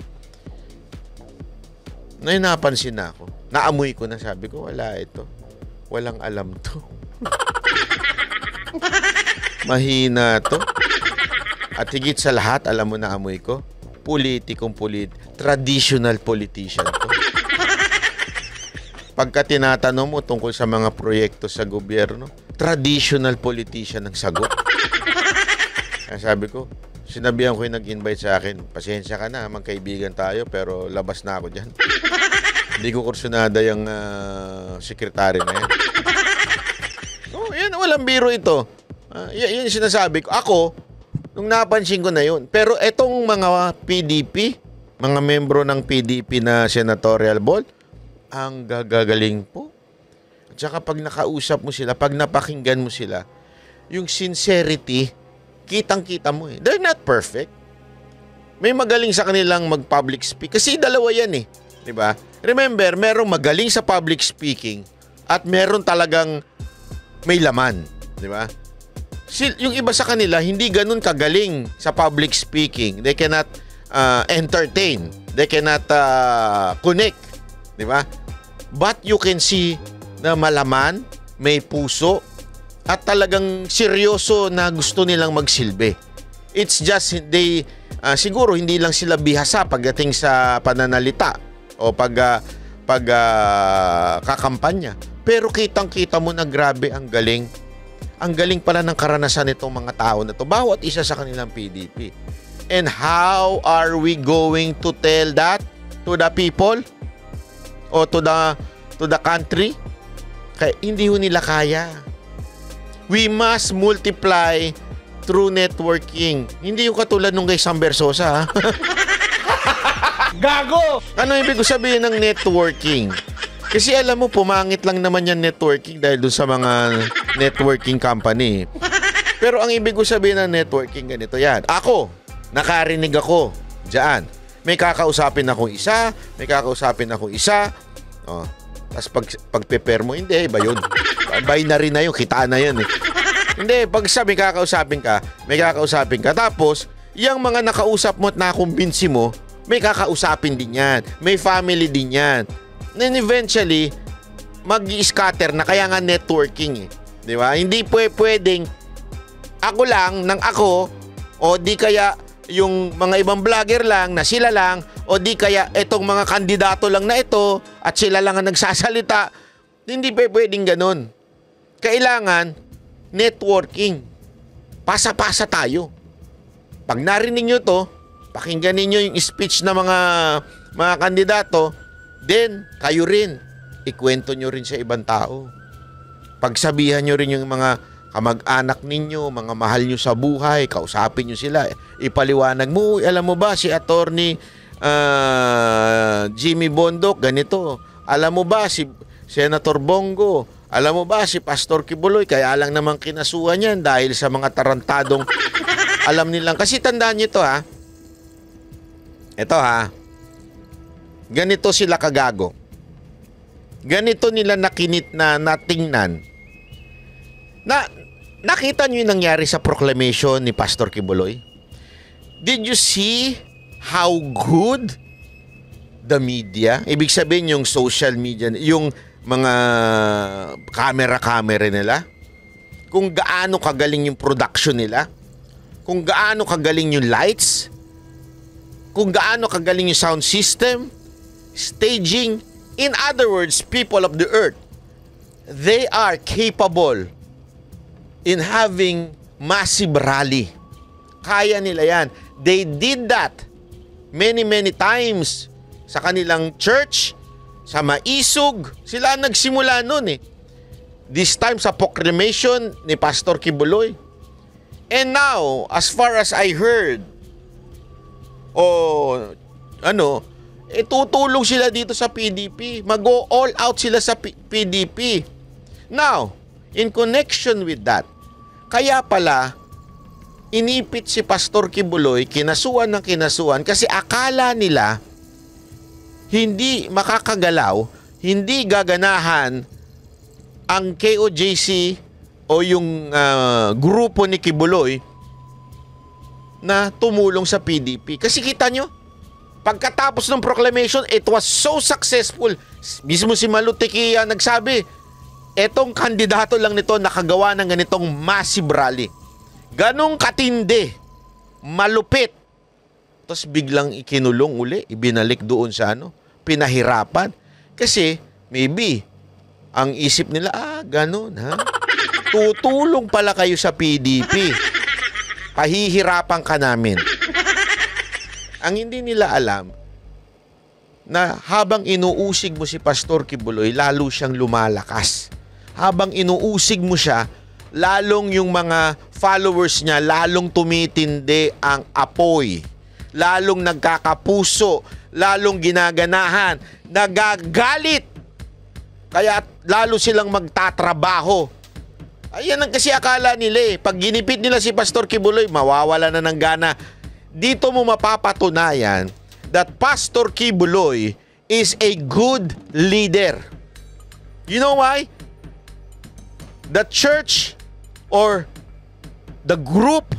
Ngayon napansin na ako. Naamoy ko na, sabi ko, wala ito. Walang alam to. Mahina to. At higit sa lahat, alam mo na amoy ko? Traditional politician to. Pagka tinatanong mo tungkol sa mga proyekto sa gobyerno, traditional politician ang sagot. Kaya sabi ko, sinabihan ko yung nag-invite sa akin, pasensya ka na, magkaibigan tayo, pero labas na ako dyan. Hindi ko kursunada yung sekretary na yan. Oh, yan, walang biro ito. Yan yung sinasabi ko. Ako, nung napansin ko na yun. Pero etong mga PDP, mga membro ng PDP na senatorial board, ang gagaling po. At saka pag nakausap mo sila, pag napakinggan mo sila, yung sincerity, kitang-kita mo eh. They're not perfect. May magaling sa kanilang mag-public speak. Kasi dalawa yan eh. Diba? Remember, merong magaling sa public speaking at meron talagang may laman. Diba? Yung iba sa kanila, hindi ganun kagaling sa public speaking. They cannot entertain. They cannot connect. Diba? But you can see na malaman, may puso, at talagang seryoso na gusto nilang magsilbi. It's just, siguro hindi lang sila bihasa pagdating sa pananalita o kakampanya. Pero kitang-kita mo na grabe ang galing. Ang galing pala ng karanasan nitong mga tao na to. Bawat isa sa kanilang PDP. And how are we going to tell that to the people? O to the country? Kaya hindi ho nila kaya. We must multiply through networking. Hindi yung katulad nung kay Sam Bersosa, ha? Gago! Ano ibig sabihin ng networking? Kasi alam mo, pumangit lang naman yan networking dahil doon sa mga networking company. Pero ang ibig sabihin ng networking, ganito yan. Ako, nakarinig ako dyan. May kakausapin akong isa, Oh, tapos pag-prepare mo, hindi, iba yun. Binary na yun, kitaan na yun eh. Hindi, pag sabi kakausapin ka, tapos, yung mga nakausap mo at nakumbinsi mo, may kakausapin din yan. May family din yan. Then eventually, mag-i-scatter na, kaya nga networking eh. Di ba? Hindi pwedeng ako lang, ng ako, o di kaya yung mga ibang vlogger lang, na sila lang, o di kaya itong mga kandidato lang na ito, at sila lang ang nagsasalita. Hindi pwedeng ganun. Kailangan, networking. Pasa-pasa tayo. Pag narinig nyo to, pakinggan ninyo yung speech ng mga kandidato, then kayo rin, ikwento nyo rin sa ibang tao. Pagsabihan nyo rin yung mga kamag-anak ninyo, mga mahal nyo sa buhay, kausapin nyo sila, ipaliwanag mo, alam mo ba si Attorney Jimmy Bondoc, ganito. Alam mo ba si Senator Bongo? Alam mo ba si Pastor Kibuloy? Kaya lang naman kinasuhan yan dahil sa mga tarantadong alam nilang. Kasi tandaan nyo ito ha. Ito ha. Ganito sila kagago. Ganito nila nakinit na natingnan. Nakita nyo yung nangyari sa proclamation ni Pastor Kibuloy? Did you see how good the media, ibig sabihin yung social media, yung mga camera nila, kung gaano kagaling yung production nila, kung gaano kagaling yung lights, kung gaano kagaling yung sound system, staging. In other words, people of the earth, they are capable in having massive rally. Kaya nila yan. They did that many times sa kanilang church, sa Maisog. Sila ang nagsimula nun eh. This time sa proclamation ni Pastor Kibuloy. And now, as far as I heard, tutulong sila dito sa PDP. Mag-go all out sila sa PDP. Now, in connection with that, kaya pala, inipit si Pastor Kibuloy, kinasuan ng kinasuan, kasi akala nila, hindi makakagalaw, hindi gaganahan ang KOJC o yung grupo ni Kibuloy na tumulong sa PDP. Kasi kita nyo, Pagkatapos ng proclamation, it was so successful. Mismo si Malu Tequia nagsabi, etong kandidato lang nito nakagawa ng ganitong massive rally. Ganong katindi, malupit. Tapos biglang ikinulong uli, ibinalik doon sa pinahirapan. Kasi maybe ang isip nila, ganun ha. Tutulong pala kayo sa PDP. Pahihirapan ka namin. Ang hindi nila alam, na habang inuusig mo si Pastor Kibuloy, lalo siyang lumalakas. Habang inuusig mo siya, lalong yung mga followers niya, lalong tumitindi ang apoy. Lalong nagkakapuso, lalong ginaganahan, nagagalit. Kaya lalo silang magtatrabaho. Ayan ang kasi akala nila Pag ginipit nila si Pastor Kibuloy, mawawala na ng gana. Dito mo mapapatunayan that Pastor Kibuloy is a good leader. You know why? The church or the group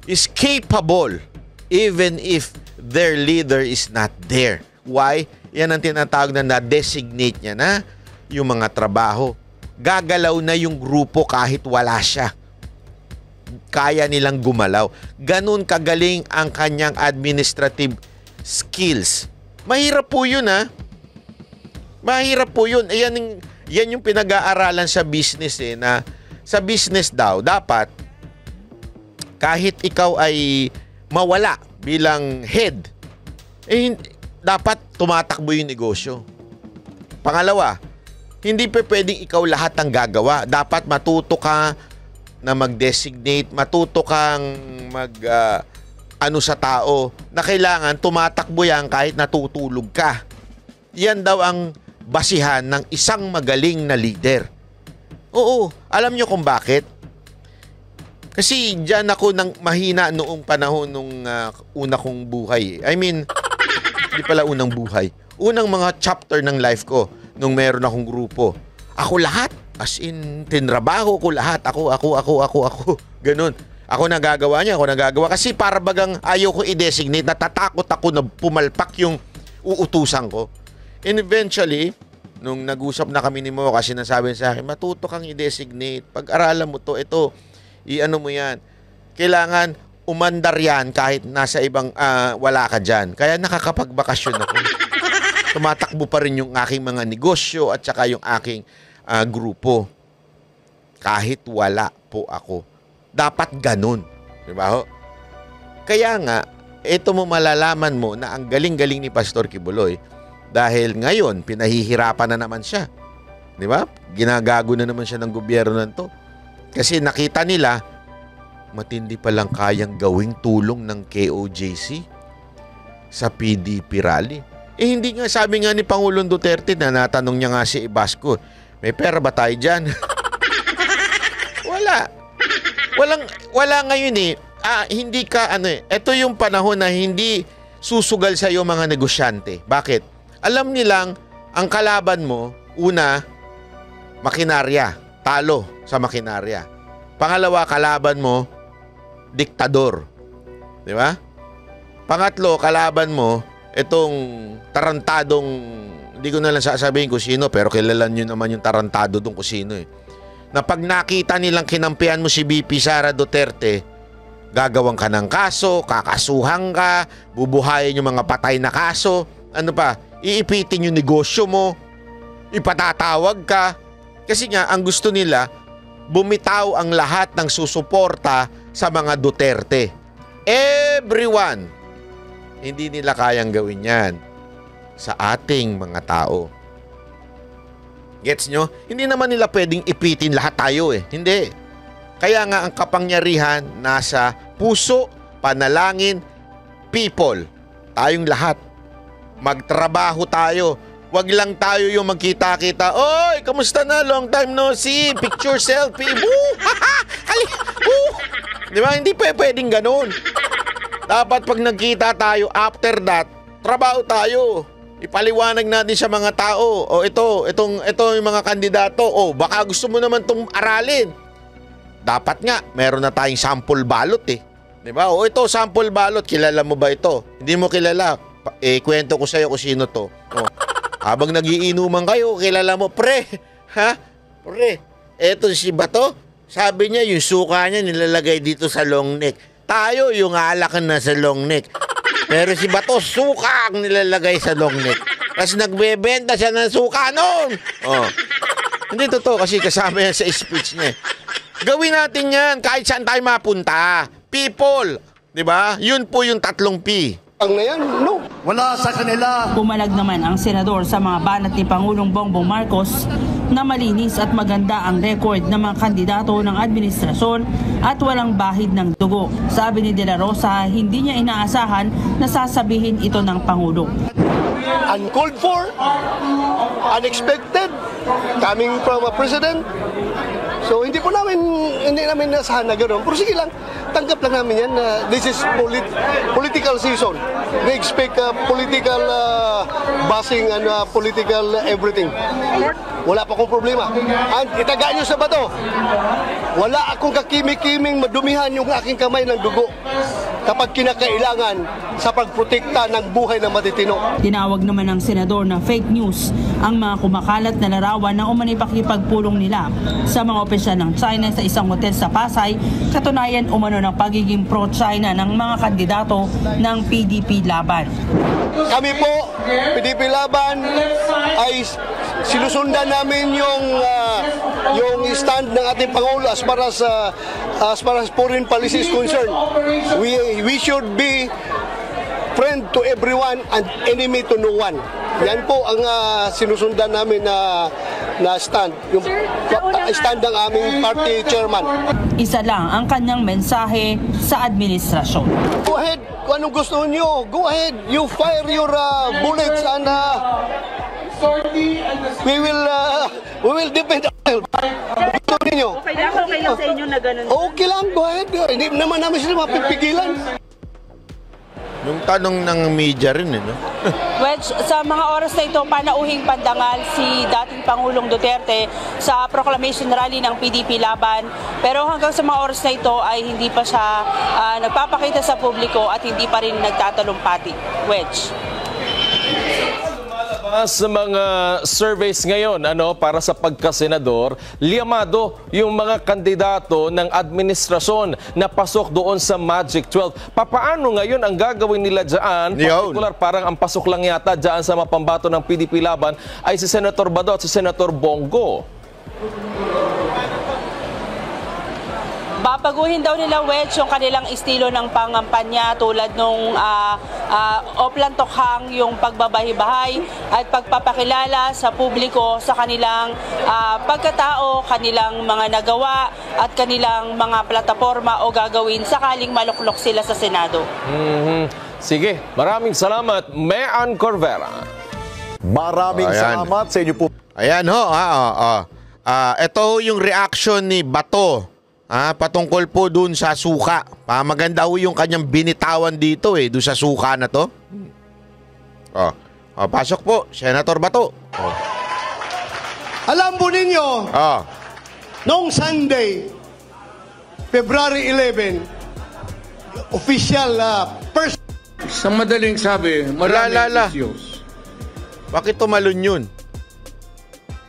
is capable even if their leader is not there. Why? Yan ang tinatawag na na-designate niya na yung mga trabaho. Gagalaw na yung grupo kahit wala siya. Kaya nilang gumalaw. Ganun kagaling ang kanyang administrative skills. Mahirap po yun Mahirap po yun. Yan yung pinag-aaralan sa business na sa business daw, dapat kahit ikaw ay mawala bilang head, dapat tumatakbo yung negosyo. Pangalawa, hindi pa pwedeng ikaw lahat ang gagawa. Dapat matuto ka na mag-designate, matuto kang sa tao na kailangan tumatakbo yan kahit natutulog ka. Yan daw ang basihan ng isang magaling na leader. Oo, alam nyo kung bakit? Kasi dyan ako nang mahina noong panahon nung una kong buhay. I mean, hindi pala unang buhay. Unang mga chapter ng life ko nung meron akong grupo. Ako lahat. As in, tinrabaho ko lahat. Ako. Ganun. Ako nagagawa niya, ako nagagawa. Kasi para bagang ayaw ko i-designate, natatakot ako na pumalpak yung uutusan ko. And eventually, nung nag-usap na kami ni Mo, kasi nasabi sa akin, matuto kang i-designate. Pag-aralan mo to, ito, i-ano mo yan. Kailangan umandar yan kahit nasa ibang, wala ka dyan. Kaya nakakapagbakasyon ako. Tumatakbo pa rin yung aking mga negosyo at saka yung aking grupo. Kahit wala po ako. Dapat ganun. Diba ho? Kaya nga, ito mo malalaman mo na ang galing-galing ni Pastor Kibuloy dahil ngayon, pinahihirapan na naman siya. Diba? Ginagago na naman siya ng gobyerno na to. Kasi nakita nila, matindi palang kayang gawing tulong ng KOJC sa PDP rally. Hindi nga, sabi nga ni Pangulong Duterte na natanong niya nga si Ibasco, may pera ba tayo dyan? Wala ngayon hindi ka, ito yung panahon na hindi susugal sa iyo mga negosyante. Bakit? Alam nilang, ang kalaban mo, una, makinarya, talo sa makinarya. Pangalawa, kalaban mo, diktador. Di ba? Pangatlo, kalaban mo, itong tarantadong, hindi ko na lang sasabihin kung sino, pero kilala nyo naman yung tarantado dong kung sino Na pag nakita nilang kinampihan mo si VP Sara Duterte, gagawang ka ng kaso, kakasuhan ka, bubuhayin yung mga patay na kaso, ano pa, iipitin yung negosyo mo, ipatatawag ka. Kasi nga, ang gusto nila, bumitaw ang lahat ng susuporta sa mga Duterte. Everyone. Hindi nila kayang gawin yan sa ating mga tao. Gets nyo? Hindi naman nila pwedeng ipitin lahat tayo Hindi. Kaya nga ang kapangyarihan nasa puso, panalangin, people. Tayong lahat. Magtrabaho tayo. Wag lang tayo yung magkita-kita. Oy, kamusta na? Long time no see. Picture selfie. Woo! Woo! Di ba? Hindi pwedeng ganun. Dapat pag nagkita tayo, after that, trabaho tayo. Ipaliwanag natin sa mga tao. O ito yung mga kandidato. O baka gusto mo naman itong aralin. Dapat nga, meron na tayong sample balot Di ba? O ito, sample balot. Kilala mo ba ito? Hindi mo kilala. Kwento ko sa'yo kung sino to. O, habang nagiinuman kayo, kilala mo, pre. Ha? Pre. Eto si Bato. Sabi niya, yung suka niya nilalagay dito sa long neck. Tayo, yung alak na sa long neck. Pero si Bato, suka ang nilalagay sa long neck. Kasi nagbebenta siya ng suka noon. Oh. Hindi totoo kasi kasama yan sa speech niya. Gawin natin yan kahit saan tayo mapunta. People. Diba? Yun po yung 3 P. Ang na yan, no. Wala sa kanila. Pumalag naman ang senador sa mga banat ni Pangulong Bongbong Marcos na malinis at maganda ang record ng mga kandidato ng administrasyon at walang bahid ng dugo. Sabi ni De La Rosa, hindi niya inaasahan na sasabihin ito ng Pangulo. Uncalled for, unexpected, coming from a president. So hindi namin nasahan na gano'n. Pero sige lang, tanggap lang namin yan na this is political season. We expect political bashing and political everything. Wala pa akong problema. And itagaan nyo sa Bato. Wala akong kakimik-kiming madumihan yung aking kamay ng dugo kapag kinakailangan sa pagprotekta ng buhay ng matitino. Tinawag naman ng senador na fake news ang mga kumakalat na larawan na umano'y pakipagpulong nila sa mga opisyal ng China sa isang hotel sa Pasay, katunayan umano ng pagiging pro-China ng mga kandidato ng PDP Laban. Kami po, PDP Laban, ay sinusundan namin yung stand ng ating Pangulo as far as foreign policy is concerned. We should be friend to everyone and enemy to no one. Yan po ang sinusundan namin na stand, yung stand ng aming party chairman. Isa lang ang kanyang mensahe sa administrasyon. Go ahead, kung anong gusto niyo, go ahead, you fire your bullets and we will defend ourselves. Gusto niyo? Okay lang sa inyo na ganun. Okay lang, go ahead. Hindi naman namin sila mapipigilan. Yung tanong ng media rin, no? Wedge, sa mga oras na ito, panauhing pandangal si dating Pangulong Duterte sa proclamation rally ng PDP Laban. Pero hanggang sa mga oras na ito ay hindi pa siya nagpapakita sa publiko at hindi pa rin nagtatalumpati. Wedge. Sa mga surveys ngayon para sa pagkasenador, liyamado yung mga kandidato ng administrasyon na pasok doon sa Magic 12. Papaano ngayon ang gagawin nila dyan? Particular, parang ang pasok lang yata dyan sa mapambato ng PDP Laban ay si Senator Bato at si Senator Bongo. Babaguhin daw nila, Wedge, yung kanilang estilo ng pangampanya tulad nung Oplan Tokhang, yung pagbabahay-bahay at pagpapakilala sa publiko sa kanilang pagkatao, kanilang mga nagawa at kanilang mga plataforma o gagawin sakaling maluklok sila sa Senado. Sige, maraming salamat, Mean Corvera. Maraming salamat sa inyo po. Ayan ho, ito yung reaction ni Bato. Patungkol po dun sa suka. Maganda ho yung kanyang binitawan dito dun sa suka na to. Pasok po, Senator Bato. Alam po ninyo, noong Sunday, February 11, official first... Sa madaling sabi, maraming issues. Bakit tumalon yun?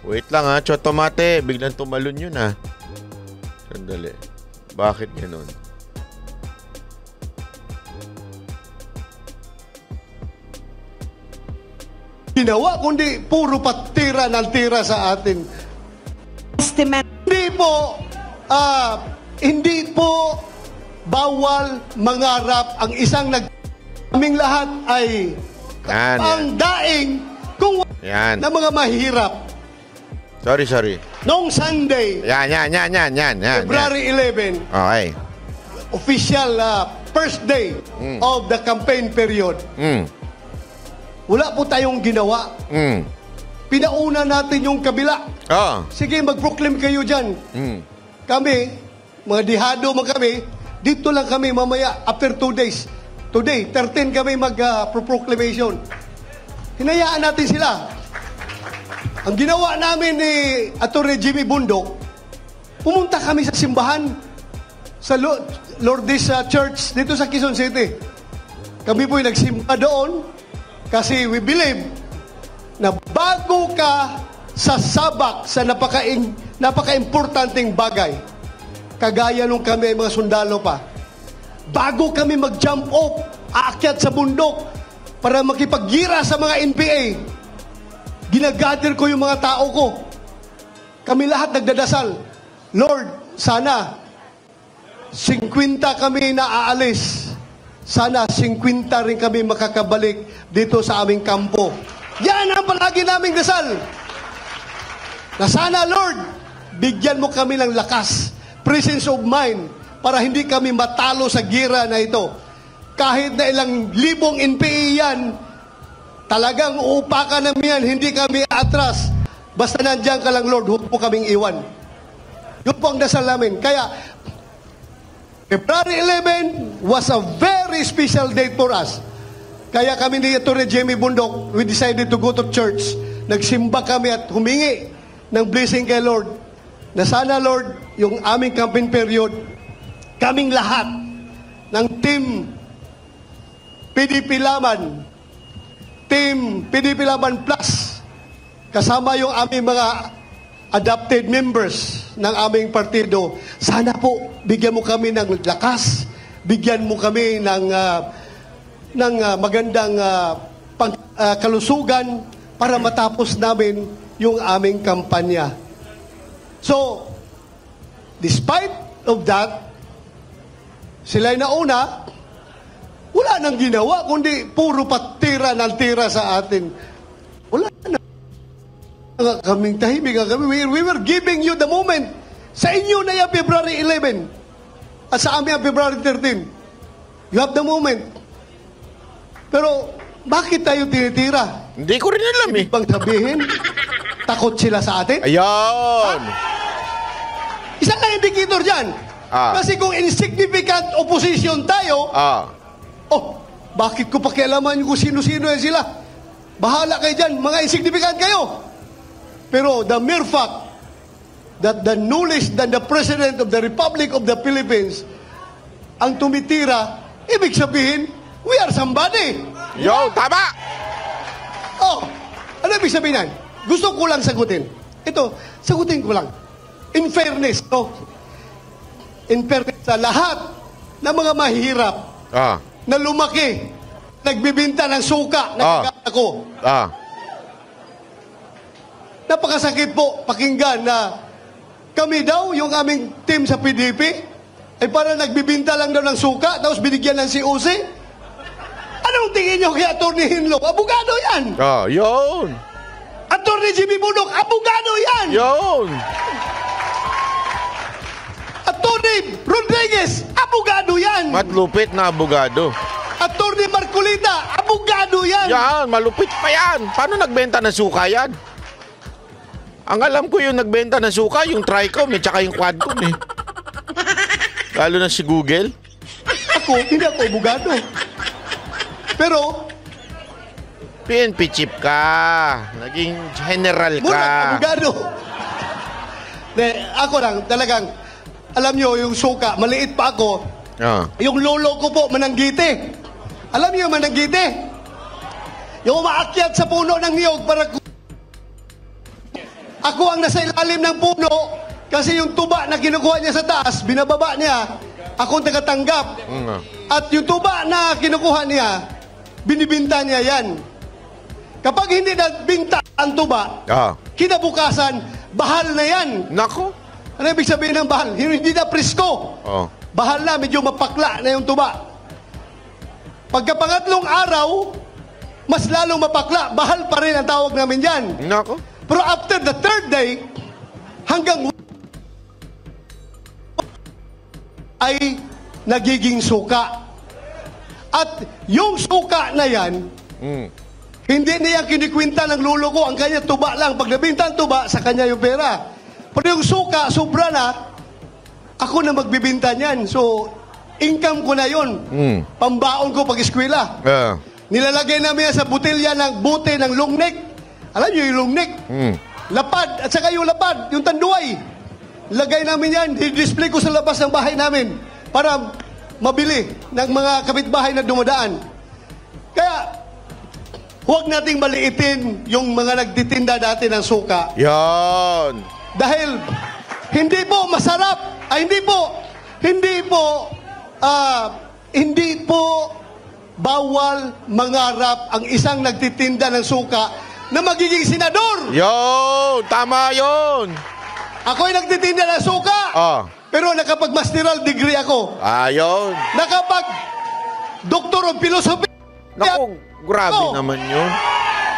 Wait lang Chotomate, biglang tumalon yun Sandali. Bakit gano'n? Ginawa, kundi puro patira ng tira sa atin. Hindi po bawal mangarap ang isang kaming lahat ay ang daing kung na mga mahirap. Sorry. Noong Sunday, Yan. February 11, Okay. official first day of the campaign period. Wala po tayong ginawa. Pinauna natin yung kabila. Sige, mag-proclaim kayo dyan. Kami, mga dihado kami, dito lang kami mamaya after 2 days. Today, 13 kami mag-proclamation. Hinayaan natin sila. Ang ginawa namin ni Atty. Jimmy Bundok, pumunta kami sa simbahan. sa Lourdes Church dito sa Quezon City. Kami po'y nagsimba doon kasi we believe na bago ka sasabak sa napaka-importanting bagay, kagaya nung kami mga sundalo pa, bago kami mag-jump off, aakyat sa bundok para makipaggira sa mga NPA, ginagather ko yung mga tao ko. Kami lahat nagdadasal, Lord, sana 50 kami na aalis. Sana 50 rin kami makakabalik dito sa aming kampo. Yan ang palagi naming dasal. Na sana, Lord, bigyan mo kami ng lakas, presence of mind, para hindi kami matalo sa gira na ito. Kahit na ilang libong NPA yan, talagang uupakan namin yan, hindi kami atras. Basta nandiyan ka lang, Lord, huwag mo kaming iwan. Yun po ang dasal namin. Kaya, February 11 was a very special date for us. Kaya kami ni Atty. Jamie Bundok, we decided to go to church. Nagsimba kami at humingi ng blessing kay Lord. Na sana, Lord, yung aming campaign period, kaming lahat ng team PDP Laban, team PDP Laban Plus, kasama yung aming mga adopted members ng aming partido, sana po bigyan mo kami ng lakas, bigyan mo kami ng magandang kalusugan para matapos namin yung aming kampanya. So, despite of that, sila'y nauna, wala nang ginawa, kundi puro patira ng tira sa atin. Wala na. Kaming tahimik kami. We were giving you the moment. Sa inyo na yung February 11 at sa amin ang February 13. You have the moment. Pero bakit tayo tinitira? Hindi ko rin alam eh. Ibang sabihin, takot sila sa atin? Ayun! Isang na indicator dyan. Kasi kung insignificant opposition tayo, bakit ko pakialaman kung sino-sino yan sila? Bahala kayo dyan, mga insignificant kayo. Pero the mere fact that the knowledge that the President of the Republic of the Philippines ang tumitira, ibig sabihin, we are somebody. Yo, tama! Ano ibig sabihin yan? Gusto ko lang sagutin. Ito, sagutin ko lang. In fairness, in fairness sa lahat ng mga mahirap na lumaki, nagbibinta ng suka, nagkakata ko. Napakasakit po pakinggan na kami daw, yung aming team sa PDP, ay parang nagbibinta lang daw ng suka, tapos binigyan ng COC. Anong tingin nyo kay Atty. Hinlo? Abogado yan! Yun! Atty. Jimmy Bundok, abogado yan! Yun! Atty. Rodriguez, abogado yan! Matlupit na abogado. Atty. Marcolita, abogado yan! Yan, malupit pa yan. Paano nagbenta ng suka yan? Ang alam ko yung nagbenta ng suka, yung Tricom tsaka yung Quadcom eh. Lalo na si Google. Hindi ako abogado. Pero, PNP chief ka. Naging general ka. muna abogado. Ako lang, talagang, alam nyo, yung suka, maliit pa ako. Yung lolo ko po, Mananggite. Alam nyo yung Mananggite? Yung umaakyat sa puno ng niyog para... Ako ang nasa ilalim ng puno kasi yung tuba na kinukuha niya sa taas, binababa niya, ako ang tagatanggap. At yung tuba na kinukuha niya, binibinta niya yan. Kapag hindi na binta ang tuba, kinabukasan, bahal na yan. Nako. Ano ibig sabihin ng bahal? Hindi na presko. Bahal na, medyo mapakla na yung tuba. Pagkapangatlong araw, mas lalong mapakla, bahal pa rin ang tawag namin yan. Nako. Pero after the third day, hanggang ay nagiging suka. At yung suka na yan, hindi niya kinikwinta ng lolo ko. Ang kanya tuba lang. Pag nabinta ang tuba, sa kanya yung pera. Pero yung suka, sobra na, ako na magbibinta niyan. So, income ko na yun. Pambaon ko pag-eskwela. Nilalagay namin sa butilya ng bote ng long neck. Alam niyo yung long neck? Lapad, at saka yung lapad, yung tanduay. lagay namin yan, di-display ko sa labas ng bahay namin para mabili ng mga kapitbahay na dumadaan. Kaya, huwag nating maliitin yung mga nagtitinda dati ng suka. Yan. Dahil hindi po masarap, hindi po bawal mangarap ang isang nagtitinda ng suka na magiging senador. Yon, tama yon. Ako'y nagtitinda ng suka, pero nakapag-masteral degree ako. Ayun. Nakapag-doctor of philosophy. Naku, grabe naman yun.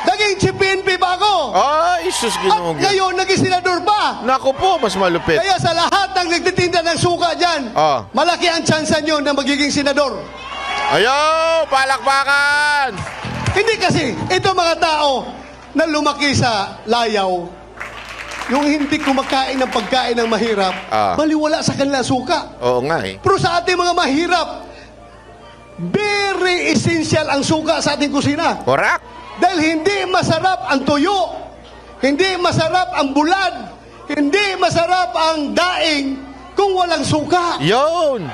Naging chief PNP pa ako. Ay, sus, Ginoo. At ngayon, naging senador pa. Naku po, mas malupit. Kaya sa lahat ng nagtitinda ng suka dyan, malaki ang tsansa nyo na magiging senador. Ayaw, palakpakan! Hindi kasi, ito mga tao na lumaki sa layaw, yung hindi kumakain ng pagkain ng mahirap, baliwala sa kanila suka. Oo nga eh. Pero sa ating mga mahirap, very essential ang suka sa ating kusina. Correct. Dahil hindi masarap ang tuyo, hindi masarap ang bulad, hindi masarap ang daing kung walang suka. Yun.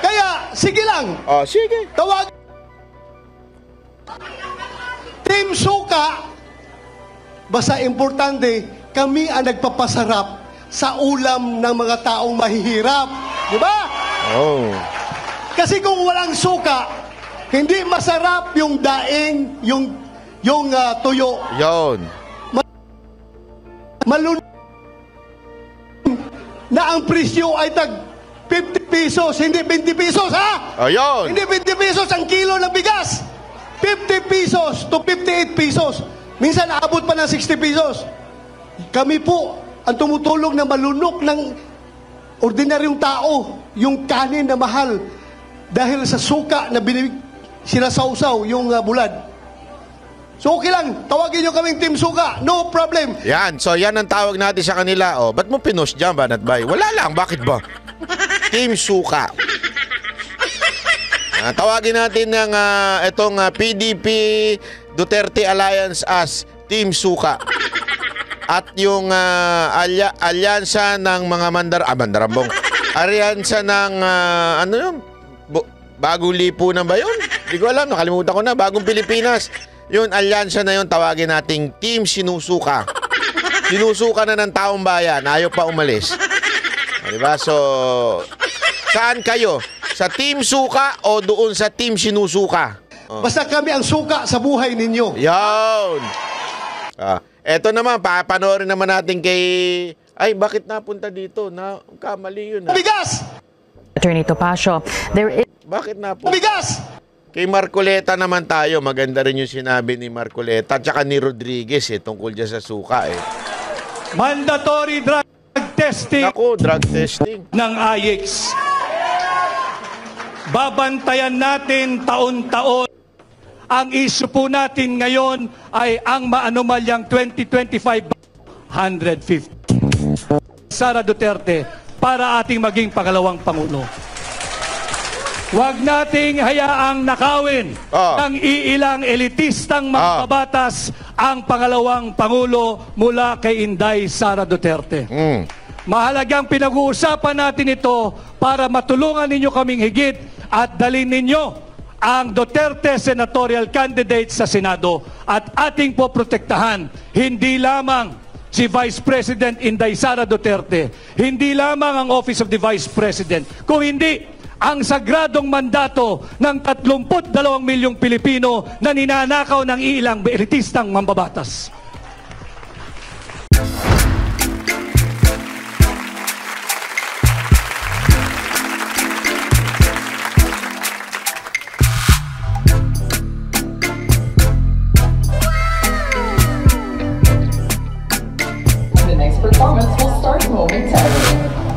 Kaya, sige lang. Sige. Tawag. Team Suka, basta importante, kami ang nagpapasarap sa ulam ng mga taong mahihirap. Di ba? Kasi kung walang suka, hindi masarap yung daing, yung tuyo. Yon. Malun na ang presyo ay tag 50 pesos, hindi 20 pesos, ha? Ayun. Hindi 20 pesos ang kilo ng bigas. 50 pesos to 58 pesos. Minsan naabot pa ng 60 pesos. Kami po ang tumutulong na malunok ng ordinaryong tao yung kanin na mahal dahil sa suka na sinasawsaw yung bulad. So okay lang, tawagin nyo kaming Team Suka, no problem. Yan, so yan ang tawag natin sa kanila. Ba't mo pinost dyan, Banat Bay? Wala lang, bakit ba? Team Suka. Tawagin natin ng itong PDP Duterte Alliance as Team Suka. At yung alyansa ng mga mandarambong. Alyansa ng ano yun? Bagong lipunan ba yun? Hindi ko alam, nakalimutan ko na. Bagong Pilipinas. Yun, alyansa na yun, tawagin nating Team Sinusuka. Sinusuka na ng taong bayan, ayaw pa umalis. Diba? So, saan kayo? Sa Team Suka o doon sa Team Sinusuka? Basta kami ang suka sa buhay ninyo. Yun. Eto naman, papanoorin naman natin kay... Ay, bakit napunta dito? Kamali yun. Bigas! Attorney Topacio, there is... Bakit napunta? Bigas! Kay Marcoleta naman tayo. Maganda rin yung sinabi ni Marcoleta at saka ni Rodriguez tungkol dyan sa suka Mandatory drug testing. Ako, drug testing ng IX. Babantayan natin taon-taon. Ang issue po natin ngayon ay ang maanumalyang 2025 150. Sara Duterte para ating maging pangalawang Pangulo. Huwag nating hayaang nakawin ng iilang elitistang mambabatas ang pangalawang Pangulo mula kay Inday Sara Duterte. Mahalagang pinag-uusapan natin ito para matulungan ninyo kaming higit at dalhin ninyo ang Duterte senatorial candidate sa Senado at ating poprotektahan hindi lamang si Vice President Inday Sara Duterte, hindi lamang ang Office of the Vice President, kung hindi ang sagradong mandato ng 32 milyong Pilipino na ninanakaw ng ilang elitistang mambabatas. The next performance will start momentarily.